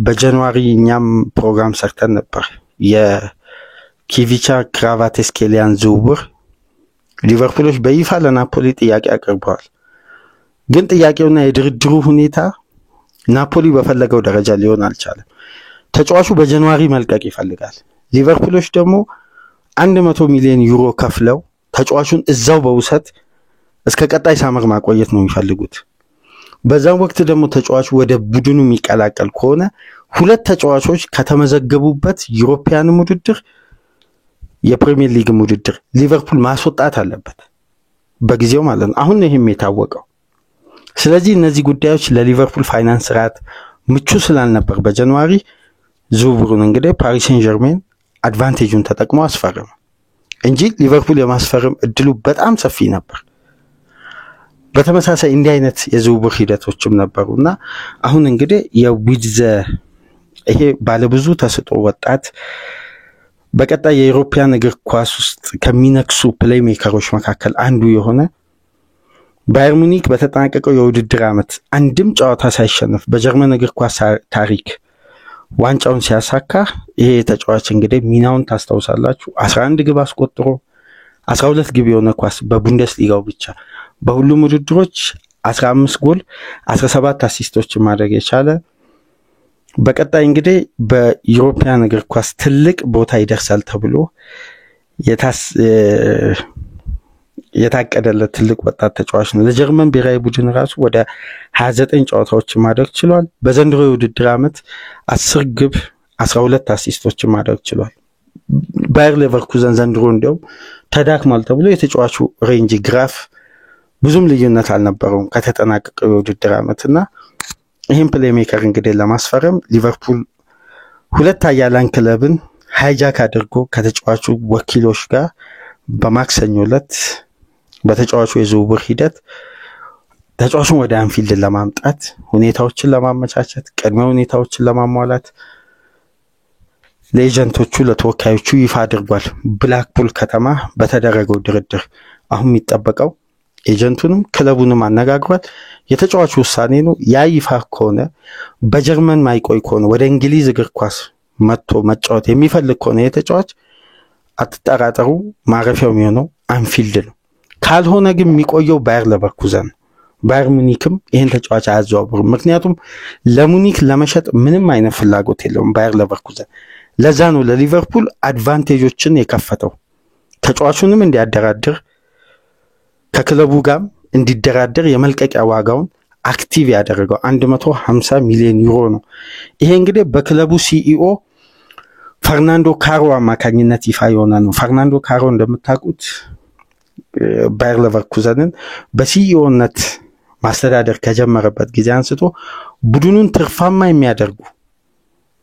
በጃንዋሪ እኛም ፕሮግራም ሰርተን ነበር የኪቪቻ ክራቫትስኬሊያን ዝውውር ሊቨርፑሎች በይፋ ለናፖሊ ጥያቄ አቅርበዋል። ግን ጥያቄውና የድርድሩ ሁኔታ ናፖሊ በፈለገው ደረጃ ሊሆን አልቻለም። ተጫዋቹ በጃንዋሪ መልቀቅ ይፈልጋል። ሊቨርፑሎች ደግሞ 100 ሚሊዮን ዩሮ ከፍለው ተጫዋቹን እዛው በውሰት እስከ ቀጣይ ሳመር ማቆየት ነው የሚፈልጉት። በዛው ወቅት ደግሞ ተጫዋቹ ወደ ቡድኑ የሚቀላቀል ከሆነ ሁለት ተጫዋቾች ከተመዘገቡበት ዩሮፒያን ውድድር የፕሪሚየር ሊግ ውድድር ሊቨርፑል ማስወጣት አለበት በጊዜው ማለት ነው። አሁን ይሄም የታወቀው። ስለዚህ እነዚህ ጉዳዮች ለሊቨርፑል ፋይናንስ ስርዓት ምቹ ስላልነበር በጃንዋሪ ዝውውሩን እንግዲህ ፓሪስ ሴን ጀርሜን አድቫንቴጁን ተጠቅሞ አስፈረመ እንጂ ሊቨርፑል የማስፈረም እድሉ በጣም ሰፊ ነበር። በተመሳሳይ እንዲህ አይነት የዝውውር ሂደቶችም ነበሩና አሁን እንግዲህ የዊድዘ ይሄ ባለብዙ ተሰጥኦ ወጣት በቀጣይ የዩሮፒያን እግር ኳስ ውስጥ ከሚነክሱ ፕሌይ ሜከሮች መካከል አንዱ የሆነ ባየር ሙኒክ በተጠናቀቀው የውድድር ዓመት አንድም ጨዋታ ሳይሸነፍ በጀርመን እግር ኳስ ታሪክ ዋንጫውን ሲያሳካ ይሄ ተጫዋች እንግዲህ ሚናውን ታስታውሳላችሁ። 11 ግብ አስቆጥሮ 12 ግብ የሆነ ኳስ በቡንደስሊጋው ብቻ በሁሉም ውድድሮች 15 ጎል 17 አሲስቶችን ማድረግ የቻለ በቀጣይ እንግዲህ በዩሮፒያን እግር ኳስ ትልቅ ቦታ ይደርሳል ተብሎ የታቀደለት ትልቅ ወጣት ተጫዋች ነው። ለጀርመን ብሔራዊ ቡድን ራሱ ወደ 29 ጨዋታዎችን ማድረግ ችሏል። በዘንድሮ የውድድር ዓመት 10 ግብ 12 አሲስቶችን ማድረግ ችሏል። ባየር ሌቨርኩዘን ዘንድሮ እንደው ተዳክሟል ተብሎ የተጫዋቹ ሬንጅ ግራፍ ብዙም ልዩነት አልነበረውም ከተጠናቀቀው የውድድር ዓመትና ይሄን ፕሌይ ሜከር እንግዲህ ለማስፈረም ሊቨርፑል ሁለት አያላን ክለብን ሃይጃክ አድርጎ ከተጫዋቹ ወኪሎች ጋር በማክሰኞ ዕለት በተጫዋቹ የዝውውር ሂደት ተጫዋቹን ወደ አንፊልድ ለማምጣት ሁኔታዎችን ለማመቻቸት ቅድመ ሁኔታዎችን ለማሟላት ለኤጀንቶቹ ለተወካዮቹ ይፋ አድርጓል። ብላክፑል ከተማ በተደረገው ድርድር አሁን የሚጠበቀው ኤጀንቱንም ክለቡንም አነጋግሯል። የተጫዋቹ ውሳኔ ነው። ያ ይፋ ከሆነ በጀርመን ማይቆይ ከሆነ ወደ እንግሊዝ እግር ኳስ መጥቶ መጫወት የሚፈልግ ከሆነ የተጫዋች አትጠራጠሩ ማረፊያው የሚሆነው አንፊልድ ነው። ካልሆነ ግን የሚቆየው ባየር ሌቨርኩዘን። ባየር ሙኒክም ይሄን ተጫዋች አያዘዋውሩም። ምክንያቱም ለሙኒክ ለመሸጥ ምንም አይነት ፍላጎት የለውም ባየር ሌቨርኩዘን። ለዛ ነው ለሊቨርፑል አድቫንቴጆችን የከፈተው። ተጫዋቹንም እንዲያደራድር ከክለቡ ጋር እንዲደራደር የመልቀቂያ ዋጋውን አክቲቭ ያደረገው 150 ሚሊዮን ዩሮ ነው። ይሄ እንግዲህ በክለቡ ሲኢኦ ፈርናንዶ ካሮ አማካኝነት ይፋ የሆነ ነው። ፈርናንዶ ካሮ እንደምታውቁት ባየር ሌቨርኩዘንን በሲኢኦነት ማስተዳደር ከጀመረበት ጊዜ አንስቶ ቡድኑን ትርፋማ የሚያደርጉ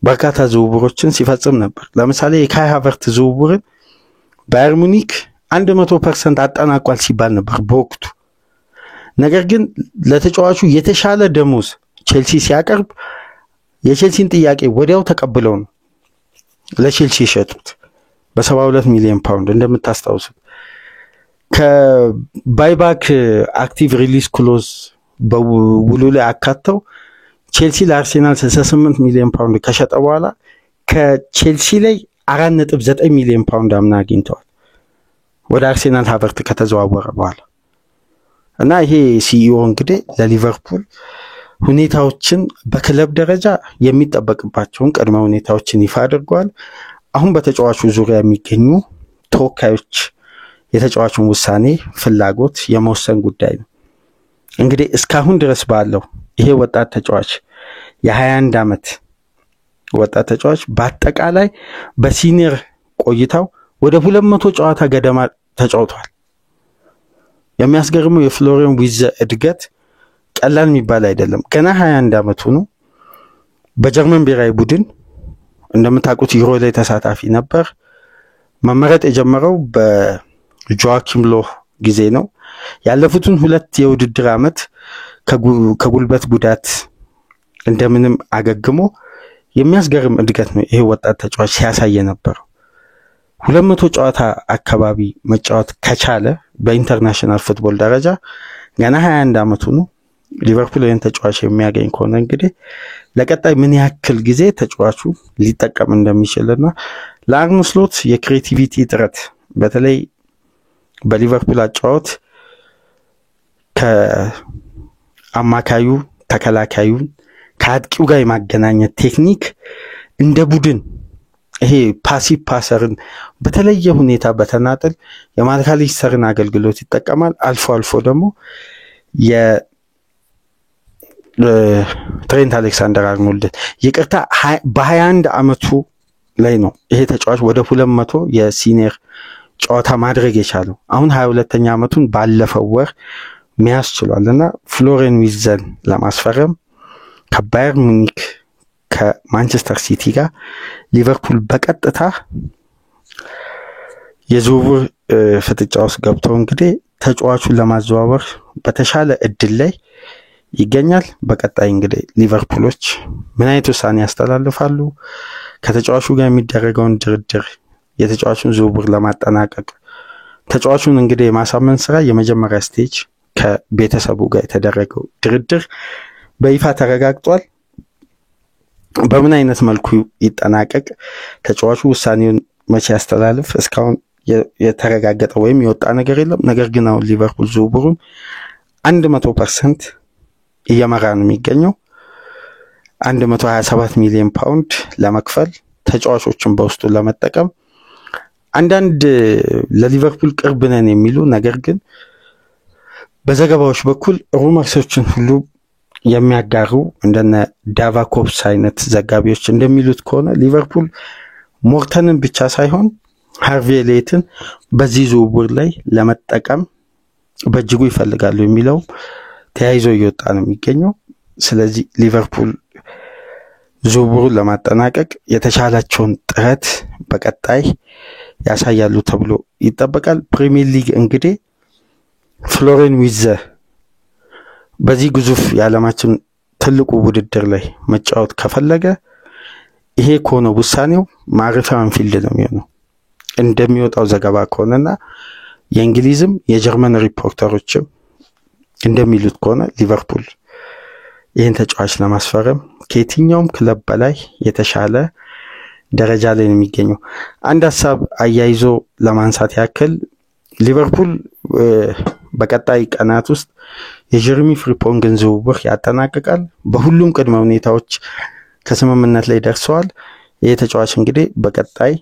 በርካታ ዝውውሮችን ሲፈጽም ነበር። ለምሳሌ የካይ ሃቨርት ዝውውርን ባየር ሙኒክ 100% አጠናቋል ሲባል ነበር በወቅቱ። ነገር ግን ለተጫዋቹ የተሻለ ደሞዝ ቼልሲ ሲያቀርብ የቼልሲን ጥያቄ ወዲያው ተቀብለው ነው ለቼልሲ ሸጡት በ72 ሚሊዮን ፓውንድ እንደምታስታውሱት። ከባይባክ አክቲቭ ሪሊዝ ክሎዝ በውሉ ላይ አካተው ቼልሲ ለአርሴናል 68 ሚሊዮን ፓውንድ ከሸጠ በኋላ ከቼልሲ ላይ 4.9 ሚሊዮን ፓውንድ አምና አግኝተዋል ወደ አርሴናል ሃቨርት ከተዘዋወረ በኋላ። እና ይሄ ሲኢኦ እንግዲህ ለሊቨርፑል ሁኔታዎችን በክለብ ደረጃ የሚጠበቅባቸውን ቅድመ ሁኔታዎችን ይፋ አድርጓል። አሁን በተጫዋቹ ዙሪያ የሚገኙ ተወካዮች የተጫዋቹን ውሳኔ ፍላጎት የመወሰን ጉዳይ ነው። እንግዲህ እስካሁን ድረስ ባለው ይሄ ወጣት ተጫዋች የ21 ዓመት ወጣት ተጫዋች በአጠቃላይ በሲኒየር ቆይታው ወደ 200 ጨዋታ ገደማ ተጫውቷል። የሚያስገርመው የፍሎሪያን ዊድዝ እድገት ቀላል የሚባል አይደለም። ገና 21 ዓመቱ ነው። በጀርመን ብሔራዊ ቡድን እንደምታውቁት ዩሮ ላይ ተሳታፊ ነበር። መመረጥ የጀመረው በጆአኪም ሎህ ጊዜ ነው። ያለፉትን 2 የውድድር ዓመት ከጉልበት ጉዳት እንደምንም አገግሞ የሚያስገርም እድገት ነው ይሄ ወጣት ተጫዋች ሲያሳየ ነበር። 200 ጨዋታ አካባቢ መጫወት ከቻለ በኢንተርናሽናል ፉትቦል ደረጃ ገና 21 ዓመቱ ነው። ሊቨርፑል ይሄን ተጫዋች የሚያገኝ ከሆነ እንግዲህ ለቀጣይ ምን ያክል ጊዜ ተጫዋቹ ሊጠቀም እንደሚችልና ለአርነ ስሎት የክሬቲቪቲ ጥረት በተለይ በሊቨርፑል አጫወት ከአማካዩ ተከላካዩን ከአጥቂው ጋር የማገናኘት ቴክኒክ እንደ ቡድን ይሄ ፓሲቭ ፓሰርን በተለየ ሁኔታ በተናጠል የማካሊስተርን አገልግሎት ይጠቀማል። አልፎ አልፎ ደግሞ የትሬንት አሌክሳንደር አርኖልድ ይቅርታ በ21 ዓመቱ ላይ ነው ይሄ ተጫዋች ወደ 200 የሲኒየር ጨዋታ ማድረግ የቻለው። አሁን 22ኛ ዓመቱን ባለፈው ወር መያዝ ችሏልና ፍሎሪያን ዊትዝን ለማስፈረም ከባየር ሙኒክ ከማንቸስተር ሲቲ ጋር ሊቨርፑል በቀጥታ የዝውውር ፍጥጫ ውስጥ ገብተው እንግዲህ ተጫዋቹን ለማዘዋወር በተሻለ እድል ላይ ይገኛል። በቀጣይ እንግዲህ ሊቨርፑሎች ምን አይነት ውሳኔ ያስተላልፋሉ? ከተጫዋቹ ጋር የሚደረገውን ድርድር የተጫዋቹን ዝውውር ለማጠናቀቅ ተጫዋቹን እንግዲህ የማሳመን ስራ የመጀመሪያ ስቴጅ ከቤተሰቡ ጋር የተደረገው ድርድር በይፋ ተረጋግጧል። በምን አይነት መልኩ ይጠናቀቅ፣ ተጫዋቹ ውሳኔውን መቼ ያስተላልፍ እስካሁን የተረጋገጠ ወይም የወጣ ነገር የለም። ነገር ግን አሁን ሊቨርፑል ዝውውሩን 100% እየመራ ነው የሚገኘው። 127 ሚሊዮን ፓውንድ ለመክፈል ተጫዋቾችን በውስጡ ለመጠቀም አንዳንድ ለሊቨርፑል ቅርብ ነን የሚሉ ነገር ግን በዘገባዎች በኩል ሩመርሶችን ሁሉ የሚያጋሩ እንደነ ዳቫኮፕስ አይነት ዘጋቢዎች እንደሚሉት ከሆነ ሊቨርፑል ሞርተንን ብቻ ሳይሆን ሃርቪ ኤሊየትን በዚህ ዝውውር ላይ ለመጠቀም በእጅጉ ይፈልጋሉ የሚለው ተያይዞ እየወጣ ነው የሚገኘው። ስለዚህ ሊቨርፑል ዝውውሩን ለማጠናቀቅ የተሻላቸውን ጥረት በቀጣይ ያሳያሉ ተብሎ ይጠበቃል። ፕሪሚየር ሊግ እንግዲህ ፍሎሪያን ዊትዝ በዚህ ግዙፍ የዓለማችን ትልቁ ውድድር ላይ መጫወት ከፈለገ ይሄ ከሆነ ውሳኔው ማረፊያው አንፊልድ ነው የሚሆነው እንደሚወጣው ዘገባ ከሆነና የእንግሊዝም የጀርመን ሪፖርተሮችም እንደሚሉት ከሆነ ሊቨርፑል ይህን ተጫዋች ለማስፈረም ከየትኛውም ክለብ በላይ የተሻለ ደረጃ ላይ ነው የሚገኘው። አንድ ሐሳብ አያይዞ ለማንሳት ያክል ሊቨርፑል በቀጣይ ቀናት ውስጥ የጀርሚ ፍሪፖንግን ዝውውር ያጠናቅቃል። በሁሉም ቅድመ ሁኔታዎች ከስምምነት ላይ ደርሰዋል። ይሄ ተጫዋች እንግዲህ በቀጣይ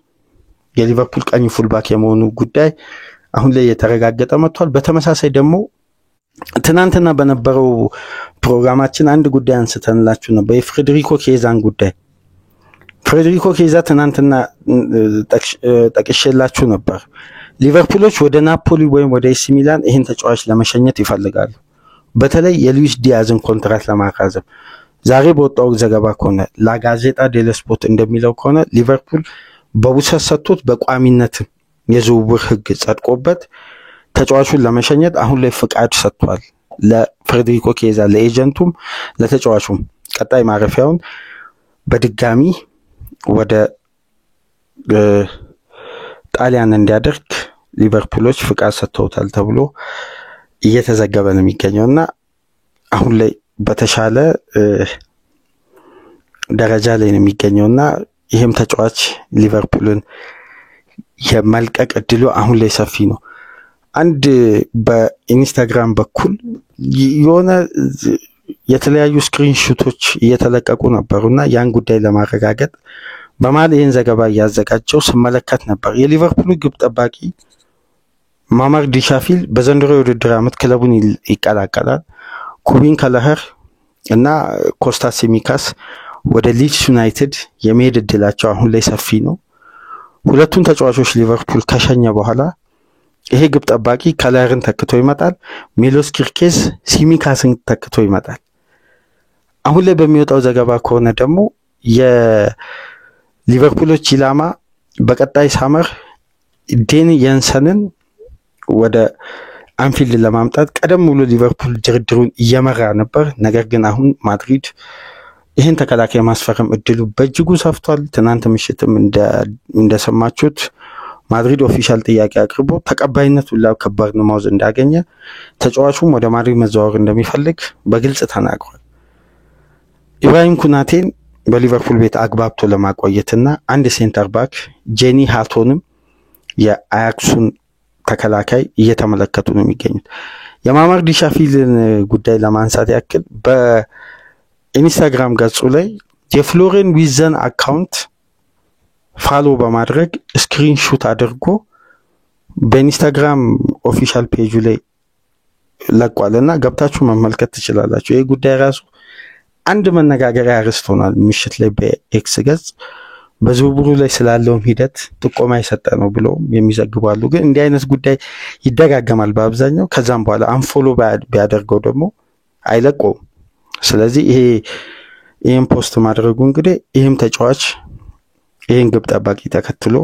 የሊቨርፑል ቀኝ ፉልባክ የመሆኑ ጉዳይ አሁን ላይ የተረጋገጠ መጥቷል። በተመሳሳይ ደግሞ ትናንትና በነበረው ፕሮግራማችን አንድ ጉዳይ አንስተንላችሁ ነበር፣ የፍሬድሪኮ ኬዛን ጉዳይ። ፍሬድሪኮ ኬዛ ትናንትና ጠቅሼላችሁ ነበር። ሊቨርፑሎች ወደ ናፖሊ ወይም ወደ ኤሲ ሚላን ይህን ተጫዋች ለመሸኘት ይፈልጋሉ፣ በተለይ የሉዊስ ዲያዝን ኮንትራት ለማራዘም። ዛሬ በወጣው ዘገባ ከሆነ ላጋዜጣ ዴሎ ስፖርት እንደሚለው ከሆነ ሊቨርፑል በውሰት ሰጥቶት በቋሚነት የዝውውር ህግ ጸድቆበት ተጫዋቹን ለመሸኘት አሁን ላይ ፍቃድ ሰጥቷል ለፍሬድሪኮ ኬዛ፣ ለኤጀንቱም ለተጫዋቹም ቀጣይ ማረፊያውን በድጋሚ ወደ ጣሊያን እንዲያደርግ ሊቨርፑሎች ፍቃድ ሰጥተውታል ተብሎ እየተዘገበ ነው የሚገኘውና አሁን ላይ በተሻለ ደረጃ ላይ ነው የሚገኘውና ይሄም ተጫዋች ሊቨርፑልን የመልቀቅ እድሉ አሁን ላይ ሰፊ ነው። አንድ በኢንስታግራም በኩል የሆነ የተለያዩ ስክሪንሾቶች እየተለቀቁ ነበሩና ያን ጉዳይ ለማረጋገጥ በማለ ይህን ዘገባ ያዘጋጀው ስመለከት ነበር። የሊቨርፑል ግብ ጠባቂ ማማር ዲሻፊል በዘንድሮ የውድድር ዓመት ክለቡን ይቀላቀላል። ኩቢን ከለህር እና ኮስታስ ሲሚካስ ወደ ሊድስ ዩናይትድ የመሄድ እድላቸው አሁን ላይ ሰፊ ነው። ሁለቱን ተጫዋቾች ሊቨርፑል ከሸኘ በኋላ ይሄ ግብ ጠባቂ ከለህርን ተክቶ ይመጣል። ሚሎስ ኪርኬዝ ሲሚካስን ተክቶ ይመጣል። አሁን ላይ በሚወጣው ዘገባ ከሆነ ደግሞ የሊቨርፑሎች ኢላማ በቀጣይ ሳመር ዴኒ የንሰንን ወደ አንፊልድ ለማምጣት ቀደም ብሎ ሊቨርፑል ድርድሩን እየመራ ነበር። ነገር ግን አሁን ማድሪድ ይህን ተከላካይ ማስፈረም እድሉ በእጅጉ ሰፍቷል። ትናንት ምሽትም እንደሰማችሁት ማድሪድ ኦፊሻል ጥያቄ አቅርቦ ተቀባይነቱ ከበርንማውዝ እንዳገኘ ተጫዋቹም ወደ ማድሪድ መዘዋወር እንደሚፈልግ በግልጽ ተናግሯል። ኢብራሂም ኩናቴን በሊቨርፑል ቤት አግባብቶ ለማቆየትና አንድ ሴንተር ባክ ጄኒ ሃቶንም የአያክሱን ተከላካይ እየተመለከቱ ነው የሚገኙት። የማማር ዲሻፊልን ጉዳይ ለማንሳት ያክል በኢንስታግራም ገጹ ላይ የፍሎሬን ዊዘን አካውንት ፋሎ በማድረግ ስክሪንሾት አድርጎ በኢንስታግራም ኦፊሻል ፔጁ ላይ ለቋልና ገብታችሁ መመልከት ትችላላችሁ። ይሄ ጉዳይ ራሱ አንድ መነጋገሪያ ርዕስ ሆኗል። ምሽት ላይ በኤክስ ገጽ በዝውውሩ ላይ ስላለው ሂደት ጥቆማ የሰጠ ነው ብሎ የሚዘግቡ አሉ። ግን እንዲህ አይነት ጉዳይ ይደጋገማል በአብዛኛው። ከዛም በኋላ አንፎሎ ቢያደርገው ደግሞ አይለቀውም። ስለዚህ ይሄን ፖስት ማድረጉ እንግዲህ ይሄም ተጫዋች ይሄን ግብ ጠባቂ ተከትሎ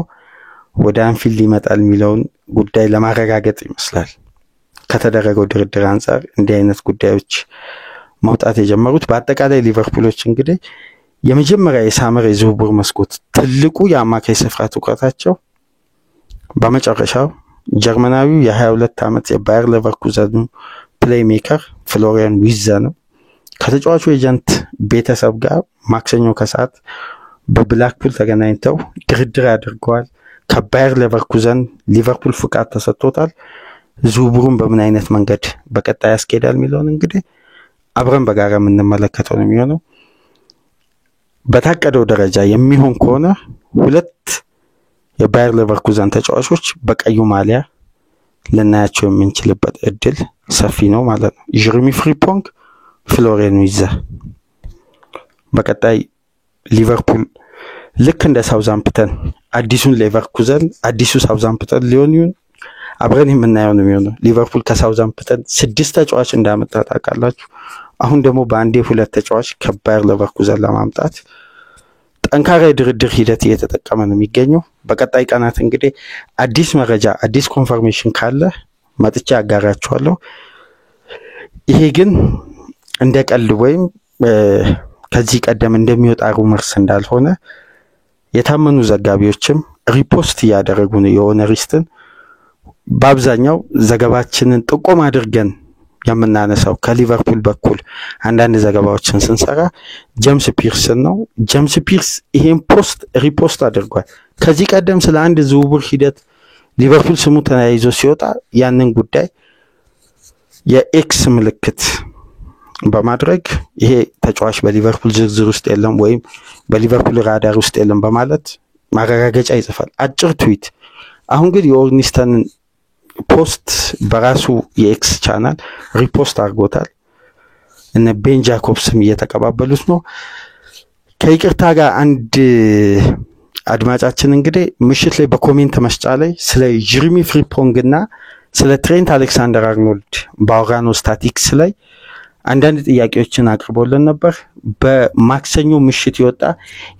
ወደ አንፊልድ ይመጣል የሚለውን ጉዳይ ለማረጋገጥ ይመስላል። ከተደረገው ድርድር አንፃር እንዲህ አይነት ጉዳዮች መውጣት የጀመሩት በአጠቃላይ ሊቨርፑሎች እንግዲህ የመጀመሪያ የሳመር የዝውውር መስኮት ትልቁ የአማካይ ስፍራ ትኩረታቸው በመጨረሻው ጀርመናዊው የ22 ዓመት የባየር ሌቨርኩዘን ፕሌይሜከር ፍሎሪያን ዊርትዝ ነው። ከተጫዋቹ ኤጀንት ቤተሰብ ጋር ማክሰኞ ከሰዓት በብላክፑል ተገናኝተው ድርድር አድርገዋል። ከባየር ሌቨርኩዘን ሊቨርፑል ፍቃድ ተሰጥቶታል። ዝውውሩን በምን አይነት መንገድ በቀጣይ ያስኬዳል የሚለውን እንግዲህ አብረን በጋራ የምንመለከተው ነው የሚሆነው። በታቀደው ደረጃ የሚሆን ከሆነ ሁለት የባየር ሌቨርኩዘን ተጫዋቾች በቀዩ ማሊያ ልናያቸው የምንችልበት እድል ሰፊ ነው ማለት ነው። ጀረሚ ፍሪምፖንግ፣ ፍሎሪያን ዊርትዝ በቀጣይ ሊቨርፑል ልክ እንደ ሳውዛምፕተን አዲሱን ሌቨርኩዘን አዲሱ ሳውዛምፕተን ሊሆን ይሁን አብረን የምናየው ነው የሚሆነው። ሊቨርፑል ከሳውዛምፕተን 6 ተጫዋች እንዳመጣ ታውቃላችሁ። አሁን ደግሞ በአንዴ 2 ተጫዋች ከባየር ሌቨርኩዘን ለማምጣት ጠንካራ የድርድር ሂደት እየተጠቀመ ነው የሚገኘው። በቀጣይ ቀናት እንግዲህ አዲስ መረጃ አዲስ ኮንፈርሜሽን ካለ መጥቼ አጋራችኋለሁ። ይሄ ግን እንደ ቀልድ ወይም ከዚህ ቀደም እንደሚወጣ ሩመርስ እንዳልሆነ የታመኑ ዘጋቢዎችም ሪፖስት እያደረጉ ነው። የኦነሪስትን በአብዛኛው ዘገባችንን ጥቆም አድርገን የምናነሳው ከሊቨርፑል በኩል አንዳንድ ዘገባዎችን ስንሰራ ጄምስ ፒርሰን ነው። ጄምስ ፒርስ ይሄን ፖስት ሪፖስት አድርጓል። ከዚህ ቀደም ስለ አንድ ዝውውር ሂደት ሊቨርፑል ስሙ ተያይዞ ሲወጣ ያንን ጉዳይ የኤክስ ምልክት በማድረግ ይሄ ተጫዋች በሊቨርፑል ዝርዝር ውስጥ የለም ወይም በሊቨርፑል ራዳር ውስጥ የለም በማለት ማረጋገጫ ይጽፋል። አጭር ትዊት። አሁን ግን የኦርኒስተንን ፖስት በራሱ የኤክስ ቻናል ሪፖስት አድርጎታል። እነ ቤን ጃኮብስም እየተቀባበሉት ነው። ከይቅርታ ጋር አንድ አድማጫችን እንግዲህ ምሽት ላይ በኮሜንት መስጫ ላይ ስለ ጀረሚ ፍሪምፖንግና ስለ ትሬንት አሌክሳንደር አርኖልድ ባወራነው ስታቲክስ ላይ አንዳንድ ጥያቄዎችን አቅርቦልን ነበር። በማክሰኞ ምሽት ይወጣ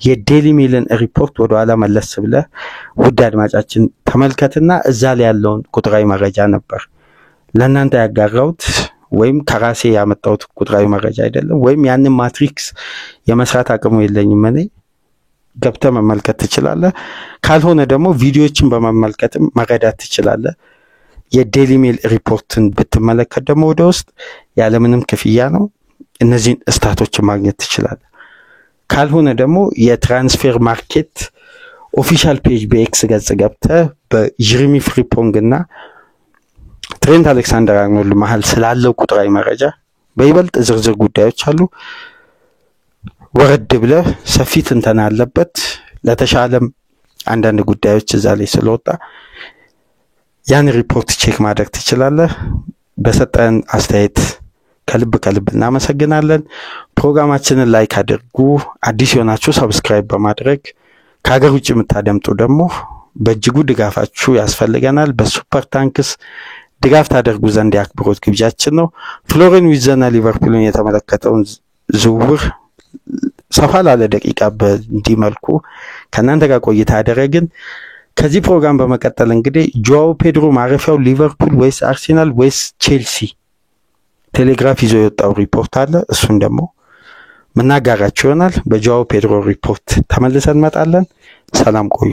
የዴሊ ሜልን ሪፖርት ወደ ኋላ መለስ ብለ ውድ አድማጫችን ተመልከትና እዛ ላይ ያለውን ቁጥራዊ መረጃ ነበር ለእናንተ ያጋራሁት። ወይም ከራሴ ያመጣሁት ቁጥራዊ መረጃ አይደለም፣ ወይም ያንን ማትሪክስ የመስራት አቅሙ የለኝም እኔ። ገብተህ መመልከት ትችላለህ። ካልሆነ ደግሞ ቪዲዮዎችን በመመልከትም መረዳት ትችላለህ። የዴሊ ሜል ሪፖርትን ብትመለከት ደግሞ ወደ ውስጥ ያለምንም ክፍያ ነው እነዚህን ስታቶችን ማግኘት ትችላለህ። ካልሆነ ደግሞ የትራንስፌር ማርኬት ኦፊሻል ፔጅ በኤክስ ገጽ ገብተህ በጀረሚ ፍሪምፖንግና ትሬንት አሌክሳንደር አርኖልድ መሃል ስላለው ቁጥራዊ መረጃ በይበልጥ ዝርዝር ጉዳዮች አሉ። ወረድ ብለህ ሰፊ ትንተና አለበት። ለተሻለም አንዳንድ ጉዳዮች እዛ ላይ ስለወጣ ያን ሪፖርት ቼክ ማድረግ ትችላለህ። በሰጠን አስተያየት ከልብ እናመሰግናለን። ፕሮግራማችንን ላይክ አድርጉ። አዲስ የሆናችሁ ሰብስክራይብ በማድረግ ከሀገር ውጭ የምታደምጡ ደግሞ በእጅጉ ድጋፋችሁ ያስፈልገናል። በሱፐር ታንክስ ድጋፍ ታደርጉ ዘንድ ያክብሮት ግብዣችን ነው። ፍሎሪያን ዊርትዝና ሊቨርፑልን የተመለከተውን ዝውውር ሰፋ ላለ ደቂቃ በእንዲመልኩ ከእናንተ ጋር ቆይታ አደረግን። ከዚህ ፕሮግራም በመቀጠል እንግዲህ ጆአው ፔድሮ ማረፊያው ሊቨርፑል ወይስ አርሴናል ወይስ ቼልሲ ቴሌግራፍ ይዞ የወጣው ሪፖርት አለ። እሱን ደግሞ ምናጋራችሁ ይሆናል። በጆአው ፔድሮ ሪፖርት ተመልሰን እንመጣለን። ሰላም ቆዩ።